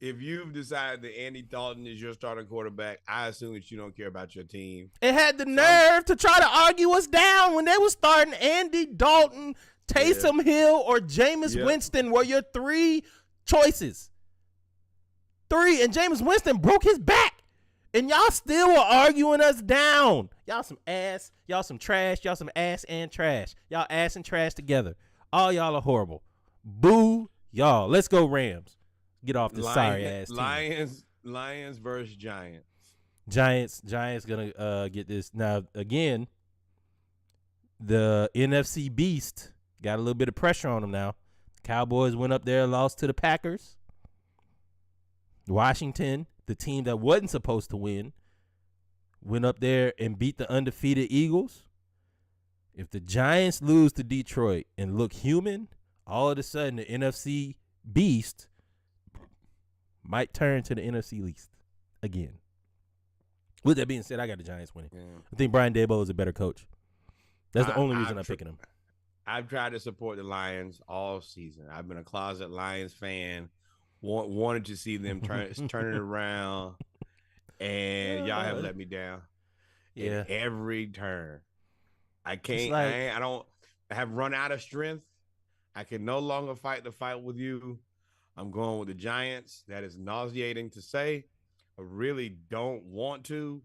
If you've decided that Andy Dalton is your starting quarterback, I assume that you don't care about your team. It had the nerve to try to argue us down when they were starting Andy Dalton, Taysom Hill, or Jameis Winston were your three choices. And Jameis Winston broke his back. And y'all still were arguing us down. Y'all some ass. Y'all some trash. Y'all some ass and trash. Y'all ass and trash together. All y'all are horrible. Boo y'all. Let's go Rams. Get off this sorry ass team. Lions versus Giants. Giants gonna get this. Now again, the NFC beast got a little bit of pressure on them now. Cowboys went up there and lost to the Packers. Washington, the team that wasn't supposed to win, went up there and beat the undefeated Eagles. If the Giants lose to Detroit and look human, all of a sudden the NFC beast might turn to the NFC least again. With that being said, I got the Giants winning. Yeah. I think Brian Daboll is a better coach. That's the only reason I'm picking him. I've tried to support the Lions all season. I've been a closet Lions fan. Wanted to see them turn it around, and y'all have let me down. Yeah, in every turn. I can't. I have run out of strength. I can no longer fight the fight with you. I'm going with the Giants. That is nauseating to say. I really don't want to,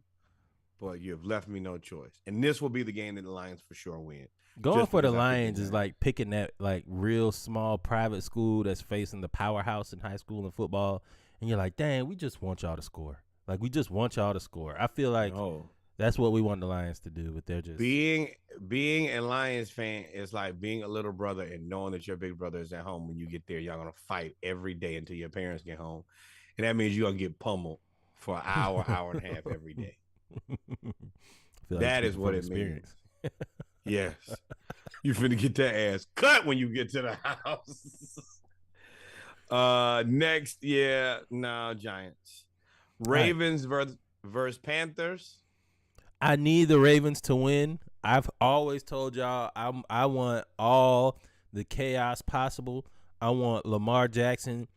but you've left me no choice. And this will be the game that the Lions for sure win. Going for the Lions is like picking that like real small private school that's facing the powerhouse in high school and football, and you're like, dang, we just want y'all to score. Like we just want y'all to score. I feel like that's what we want the Lions to do, but they're just being a Lions fan is like being a little brother and knowing that your big brother is at home. When you get there, y'all gonna fight every day until your parents get home, and that means you're gonna get pummeled for an hour, hour and a half every day. That is what it means. Yes. You finna get that ass cut when you get to the house. Next, Giants. Ravens versus Panthers. I need the Ravens to win. I've always told y'all I want all the chaos possible. I want Lamar Jackson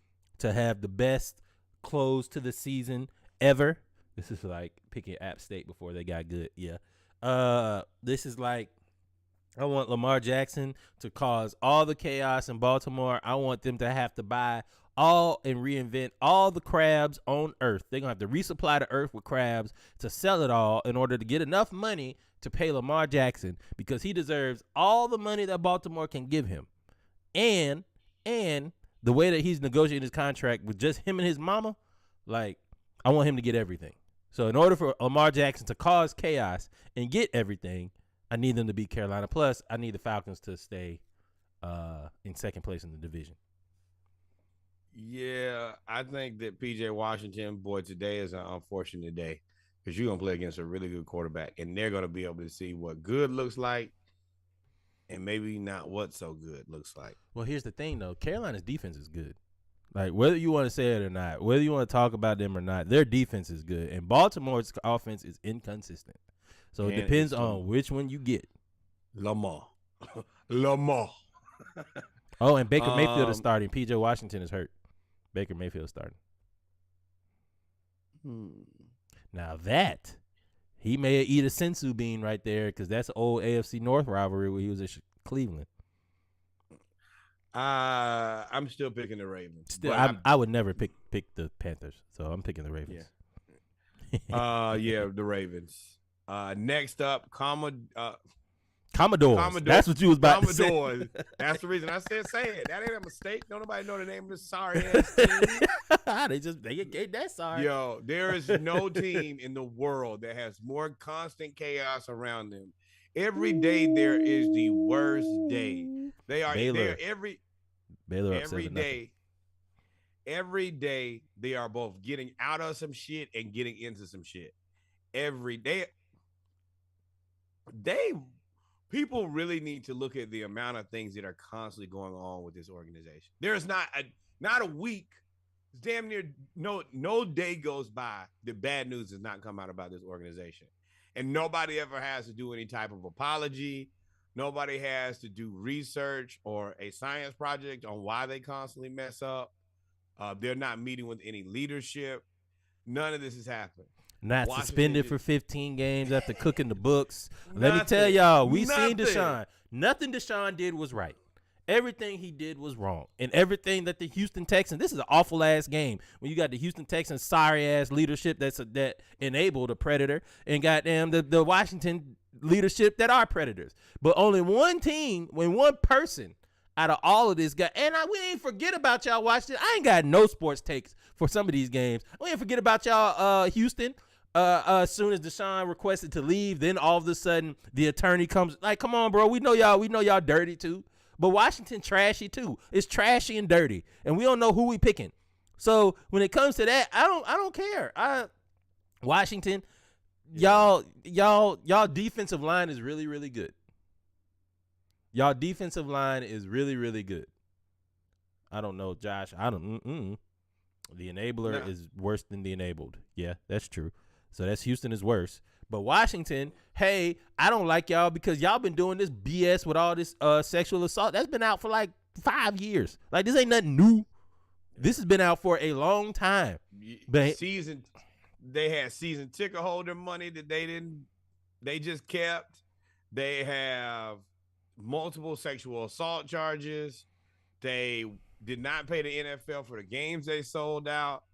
to have the best close to the season ever. This is like picking App State before they got good. Yeah. This is like I want Lamar Jackson to cause all the chaos in Baltimore. I want them to have to buy all and reinvent all the crabs on Earth. They're going to have to resupply the Earth with crabs to sell it all in order to get enough money to pay Lamar Jackson because he deserves all the money that Baltimore can give him. And the way that he's negotiating his contract with just him and his mama, like, I want him to get everything. So in order for Lamar Jackson to cause chaos and get everything, I need them to beat Carolina. Plus, I need the Falcons to stay in second place in the division. Yeah, I think that P.J. Washington, boy, today is an unfortunate day because you're going to play against a really good quarterback, and they're going to be able to see what good looks like and maybe not what so good looks like. Well, here's the thing, though. Carolina's defense is good. Like, whether you want to say it or not, whether you want to talk about them or not, their defense is good. And Baltimore's offense is inconsistent. So it depends on which one you get. Lamar. Oh, and Baker Mayfield is starting. P.J. Washington is hurt. Baker Mayfield is starting. Now that, he may eat a sensu bean right there because that's an old AFC North rivalry where he was at Cleveland. I'm still picking the Ravens. Still, I would never pick the Panthers, so I'm picking the Ravens. Yeah. The Ravens. Next up, Commodores. That's what you was about to say. That's the reason I said say it. That ain't a mistake. Don't nobody know the name of this sorry ass team. they get that sorry. Yo, there is no team in the world that has more constant chaos around them. Every day there is the worst day. They are Baylor every up 7-0. day. Every day they are both getting out of some shit and getting into some shit. Every day. People really need to look at the amount of things that are constantly going on with this organization. There's not a week, damn near no day goes by that bad news does not come out about this organization. And nobody ever has to do any type of apology. Nobody has to do research or a science project on why they constantly mess up. They're not meeting with any leadership. None of this has happened. Not Washington suspended for 15 games after cooking the books. Let me tell y'all, we seen Deshaun. Nothing Deshaun did was right. Everything he did was wrong. And everything that the Houston Texans, this is an awful ass game when you got the Houston Texans sorry ass leadership that enabled a predator, and goddamn the Washington leadership that are predators. But only one team, when one person out of all of this guy, and we ain't forget about y'all Washington. I ain't got no sports takes for some of these games. We ain't forget about y'all Houston. As soon as Deshaun requested to leave, then all of a sudden the attorney comes. Like, come on, bro. We know y'all dirty too. But Washington trashy too. It's trashy and dirty, and we don't know who we picking. So when it comes to that, I don't care. Washington, y'all defensive line is really, really good. Y'all defensive line is really, really good. I don't know, Josh. The enabler is worse than the enabled. Yeah, that's true. So that's Houston is worse. But Washington, hey, I don't like y'all because y'all been doing this BS with all this sexual assault. That's been out for like 5 years. Like, this ain't nothing new. This has been out for a long time. They had season ticket holder money that they just kept. They have multiple sexual assault charges. They did not pay the NFL for the games they sold out.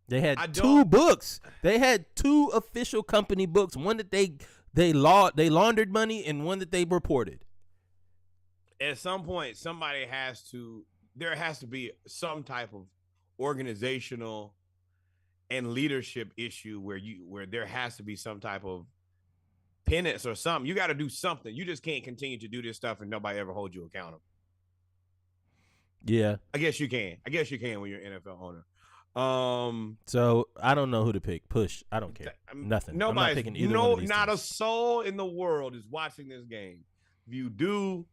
They had 2 books. They had 2 official company books. One that they laundered money, and one that they reported. At some point, there has to be some type of organizational and leadership issue where there has to be some type of penance or something. You got to do something. You just can't continue to do this stuff and nobody ever hold you accountable. Yeah, I guess you can when you're an NFL owner. So I don't know who to pick. Push. I don't care. Nothing. I'm not picking either one of these not teams. a soul in the world is watching this game. If you do,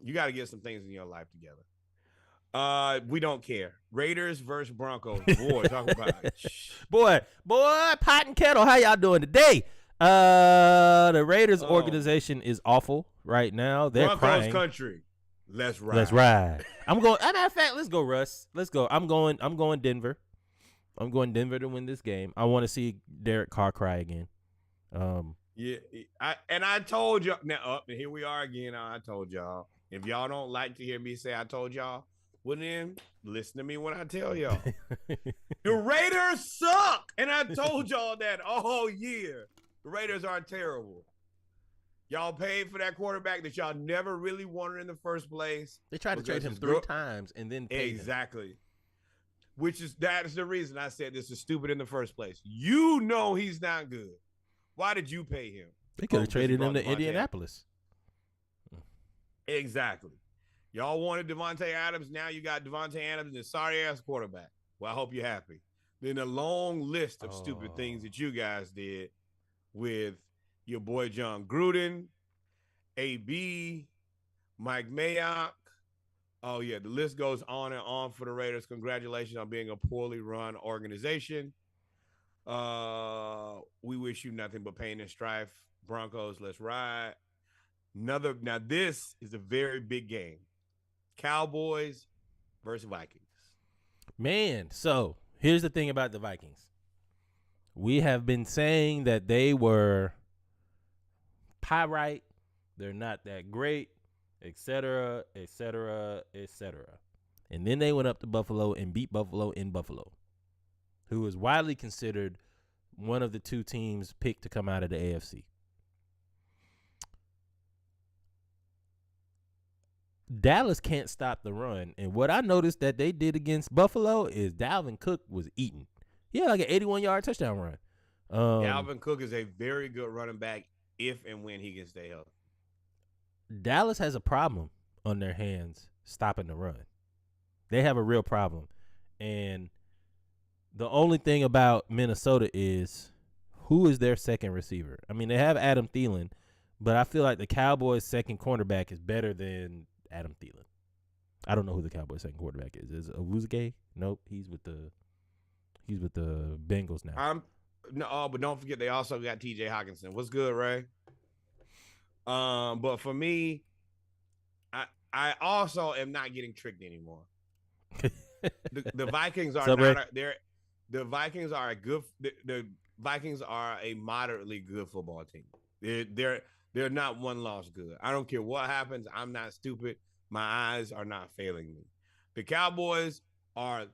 you got to get some things in your life together. We don't care. Raiders versus Broncos. Boy, talk about it. Boy, pot and kettle. How y'all doing today? The Raiders organization is awful right now. They're Broncos crying. Country. Let's ride. Let's ride. I'm going. As a matter of fact, let's go, Russ. Let's go. I'm going Denver. I'm going Denver to win this game. I want to see Derek Carr cry again. Yeah, I told y'all. Now, here we are again. I told y'all. If y'all don't like to hear me say I told y'all, well then listen to me when I tell y'all. The Raiders suck, and I told y'all that all year. The Raiders are terrible. Y'all paid for that quarterback that y'all never really wanted in the first place. They tried to trade him 3 times and then paid exactly. Him. That is the reason I said this is stupid in the first place. You know he's not good. Why did you pay him? They could have traded him to Indianapolis. Exactly. Y'all wanted Devontae Adams. Now you got Devontae Adams and a sorry-ass quarterback. Well, I hope you're happy. Then a long list of stupid things that you guys did with your boy John Gruden, AB, Mike Mayock. Oh, yeah, the list goes on and on for the Raiders. Congratulations on being a poorly run organization. We wish you nothing but pain and strife. Broncos, let's ride. Now, this is a very big game. Cowboys versus Vikings. Man, so here's the thing about the Vikings. We have been saying that they were pyrite, they're not that great, etc., etc., etc. And then they went up to Buffalo and beat Buffalo in Buffalo, who is widely considered one of the 2 teams picked to come out of the AFC. Dallas can't stop the run, and what I noticed that they did against Buffalo is Dalvin Cook was eating. He had like an 81-yard touchdown run. Dalvin Cook is a very good running back if and when he can stay healthy. Dallas has a problem on their hands stopping the run. They have a real problem. And the only thing about Minnesota is who is their second receiver? I mean, they have Adam Thielen, but I feel like the Cowboys' second cornerback is better than Adam Thielen. I don't know who the Cowboys' second quarterback is. Is it Owuzike? Nope, he's with the Bengals now. But don't forget they also got T.J. Hockenson. What's good, Ray? But for me, I also am not getting tricked anymore. The Vikings are the Vikings are a good. The Vikings are a moderately good football team. They're not one loss good. I don't care what happens. I'm not stupid. My eyes are not failing me. The Cowboys are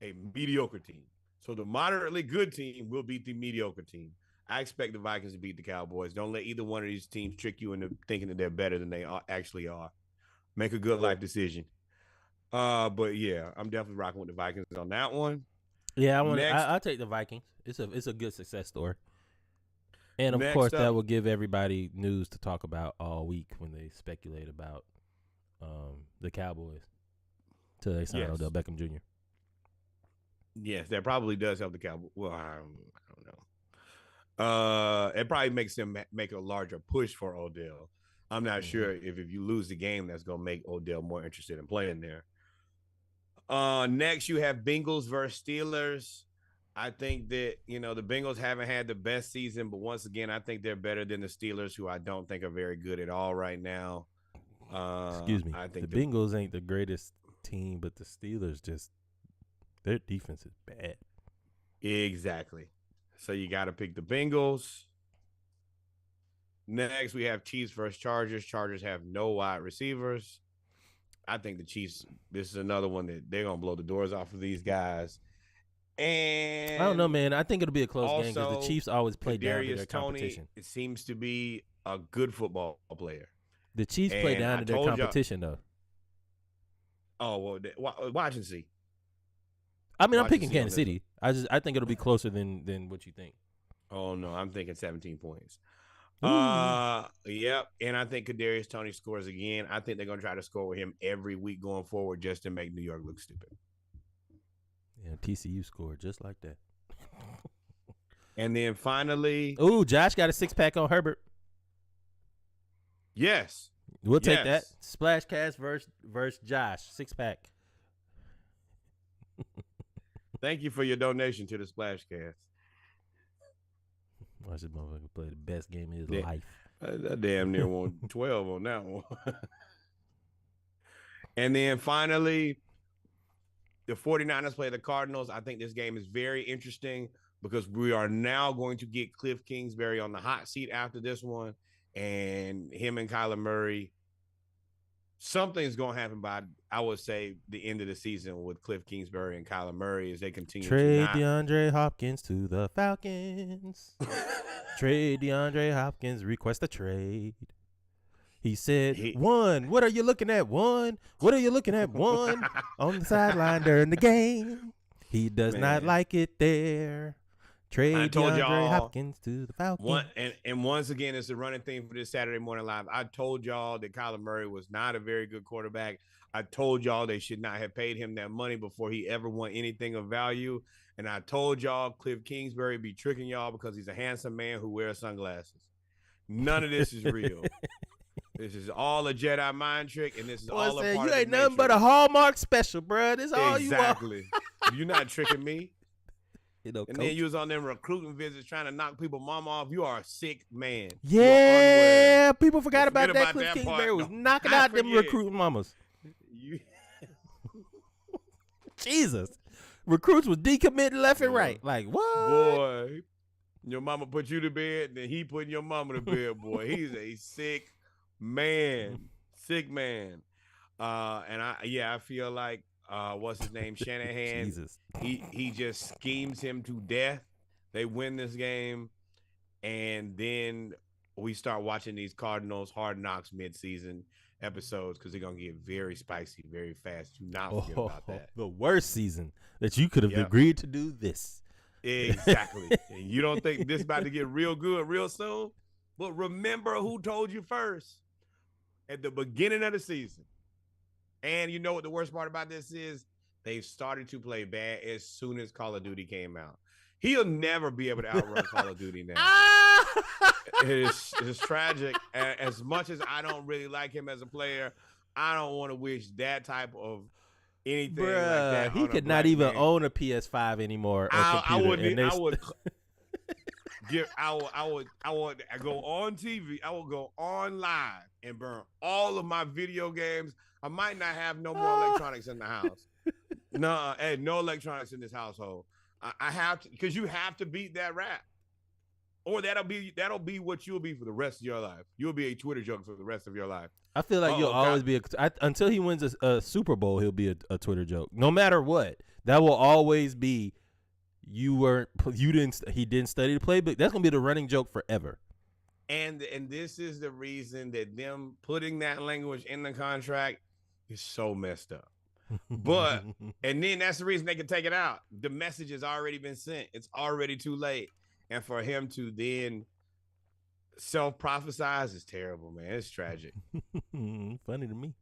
a mediocre team. So the moderately good team will beat the mediocre team. I expect the Vikings to beat the Cowboys. Don't let either one of these teams trick you into thinking that they're better than they actually are. Make a good life decision. But yeah, I'm definitely rocking with the Vikings on that one. Yeah, I'll take the Vikings. It's a good success story. And of course, that will give everybody news to talk about all week when they speculate about the Cowboys till they sign Odell Beckham Jr. Yes, that probably does help the Cowboys. Well, I don't know. It probably makes them make a larger push for Odell. I'm not sure if you lose the game, that's going to make Odell more interested in playing there. Next, you have Bengals versus Steelers. I think that, the Bengals haven't had the best season, but once again, I think they're better than the Steelers, who I don't think are very good at all right now. Excuse me. I think the Bengals ain't the greatest team, but the Steelers their defense is bad. Exactly. So you got to pick the Bengals. Next, we have Chiefs versus Chargers. Chargers have no wide receivers. I think the Chiefs, this is another one that they're going to blow the doors off of these guys. And I don't know, man. I think it'll be a close game because the Chiefs always play down to their competition. It seems to be a good football player. The Chiefs play down to their competition, though. Oh, well, watch and see. I mean, I'm picking Kansas City. I think it'll be closer than what you think. Oh, no, I'm thinking 17 points. Yep. And I think Kadarius Toney scores again. I think they're going to try to score with him every week going forward just to make New York look stupid. Yeah, TCU scored just like that. And then finally, Josh got a 6-pack on Herbert. Yes. We'll take that. Splashcast versus Josh, 6-pack. Thank you for your donation to the Splashcast. Watch this motherfucker play the best game of his life. That damn near won 12 on that one. And then finally, the 49ers play the Cardinals. I think this game is very interesting because we are now going to get Cliff Kingsbury on the hot seat after this one. And him and Kyler Murray, something's going to happen by, I would say, the end of the season with Cliff Kingsbury and Kyler Murray as they continue to DeAndre Hopkins to the Falcons. Trade DeAndre Hopkins, request a trade. He said, one, what are you looking at? One, what are you looking at? One, on the sideline during the game. He does not like it there. Trade DeAndre Hopkins to the Falcons. And once again, it's a running theme for this Saturday Morning Live. I told y'all that Kyler Murray was not a very good quarterback. I told y'all they should not have paid him that money before he ever won anything of value. And I told y'all Cliff Kingsbury be tricking y'all because he's a handsome man who wears sunglasses. None of this is real. This is all a Jedi mind trick, and this is all a part of the You ain't nothing but a Hallmark special, bro. This is all you want. Exactly. You're not tricking me. And Coach. then you was on them recruiting visits trying to knock people mama off. You are a sick man. Yeah, people forgot about that. Cliff Kingsbury was knocking out them recruiting mamas. Jesus. Recruits was decommitting left and right. Like, what? Boy, your mama put you to bed, then he putting your mama to bed, boy. He's a sick man. Sick man. And I feel like what's his name? Shanahan. Jesus. He just schemes him to death. They win this game, and then we start watching these Cardinals Hard Knocks midseason episodes because they're gonna get very spicy very fast. Do not forget about that. The worst season that you could have agreed to do this. Exactly. And you don't think this about to get real good real soon? But remember who told you first. at the beginning of the season. And you know what the worst part about this is? They started to play bad as soon as Call of Duty came out. He'll never be able to outrun Call of Duty now. It's tragic. As much as I don't really like him as a player, I don't want to wish that type of anything like that. He could not even own a PS5 anymore. I would go on TV. I would go on live and burn all of my video games. I might not have no more electronics in the house. No electronics in this household. I have to, because you have to beat that rap, or that'll be what you'll be for the rest of your life. You'll be a Twitter joke for the rest of your life. I feel like you'll always be until he wins a Super Bowl. He'll be a Twitter joke, no matter what. That will always be. He didn't study the playbook. That's gonna be the running joke forever. And this is the reason that them putting that language in the contract is so messed up. But and then that's the reason they can take it out. The message has already been sent. It's already too late. And for him to then self-prophesize is terrible, man. It's tragic. Funny to me.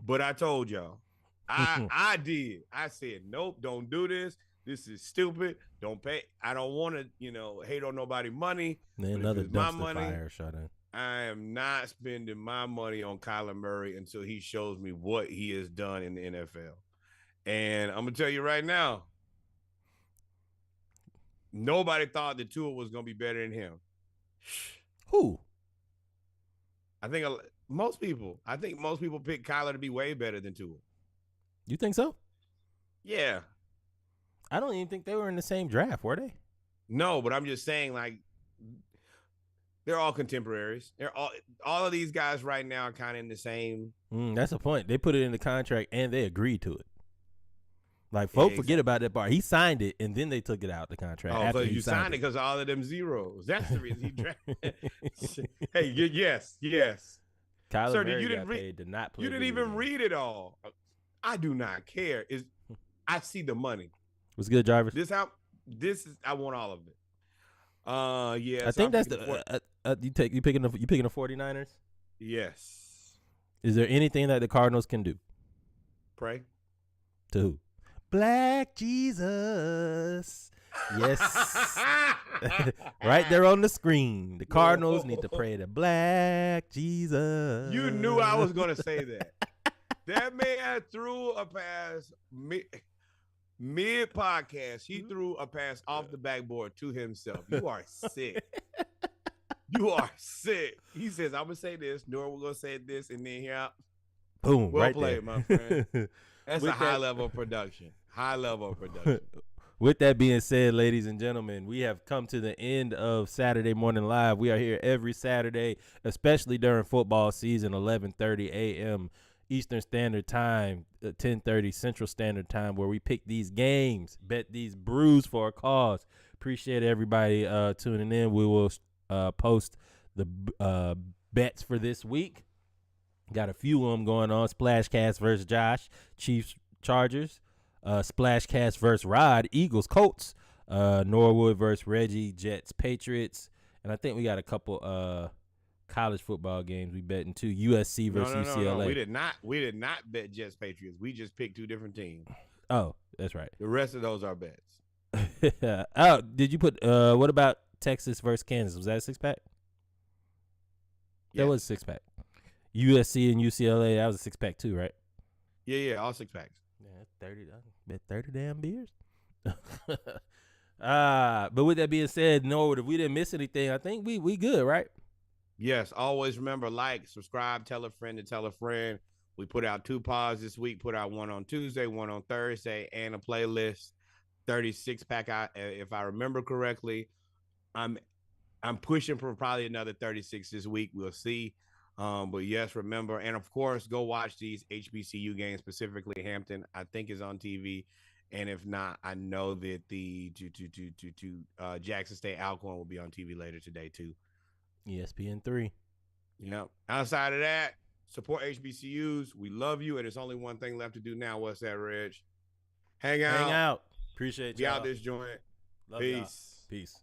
But I told y'all. I did. I said, nope, don't do this. This is stupid. Don't pay. I don't want to, hate on nobody's money. Another dumpster fire shut in. I am not spending my money on Kyler Murray until he shows me what he has done in the NFL. And I'm going to tell you right now, nobody thought that Tua was going to be better than him. Who? I think most people pick Kyler to be way better than Tua. You think so? Yeah. I don't even think they were in the same draft, were they? No, but I'm just saying, like, they're all contemporaries. They're all of these guys right now are kind of in the same. That's the point. They put it in the contract and they agreed to it. Like, folks forget about that part. He signed it and then they took it out the contract. Oh, because you signed it because of all of them zeros. That's the reason he drafted. Hey, yes. Kyler Murray got paid to not play. You didn't even read it all. I do not care. I see the money. What's good, Jarvis? I want all of it. Yeah. I think that's you picking the 49ers? Yes. Is there anything that the Cardinals can do? Pray. To who? Black Jesus. Yes. Right there on the screen. The Cardinals need to pray to Black Jesus. You knew I was going to say that. That man threw a pass mid podcast. He threw a pass off the backboard to himself. You are sick. You are sick. He says, I'm going to say this. Nora, we're going to say this. And then here, boom, well right played, there. my friend. That's a high level of production. High level of production. With that being said, ladies and gentlemen, we have come to the end of Saturday Morning Live. We are here every Saturday, especially during football season, 11:30 a.m. Eastern Standard Time, 10:30 Central Standard Time, where we pick these games, bet these brews for a cause. Appreciate everybody tuning in. We will post the bets for this week. Got a few of them going on. Splashcast versus Josh, Chiefs, Chargers. Splashcast versus Rod, Eagles, Colts. Norwood versus Reggie, Jets, Patriots. And I think we got a couple college football games we betting too. USC versus UCLA. No. We did not bet Jets, Patriots. We just picked two different teams. Oh, that's right. The rest of those are bets. Oh, did you put what about Texas versus Kansas? Was that a 6-pack? That was a 6-pack. USC and UCLA, that was a 6-pack too, right? Yeah, all 6-packs. Yeah, 30. Bet 30 damn beers. But with that being said, Norwood, if we didn't miss anything, I think we good, right? Yes, always remember, like, subscribe, tell a friend to tell a friend. We put out 2 pods this week, put out one on Tuesday, one on Thursday, and a playlist, 36-pack. If I remember correctly, I'm pushing for probably another 36 this week. We'll see. But yes, remember, and of course, go watch these HBCU games, specifically Hampton. I think is on TV, and if not, I know that the Jackson State Alcorn will be on TV later today too. ESPN 3. Yep. Outside of that, support HBCUs. We love you, and there's only one thing left to do now. What's that, Reg? Hang out. Appreciate you. Be out this joint. Love Peace. Y'all. Peace.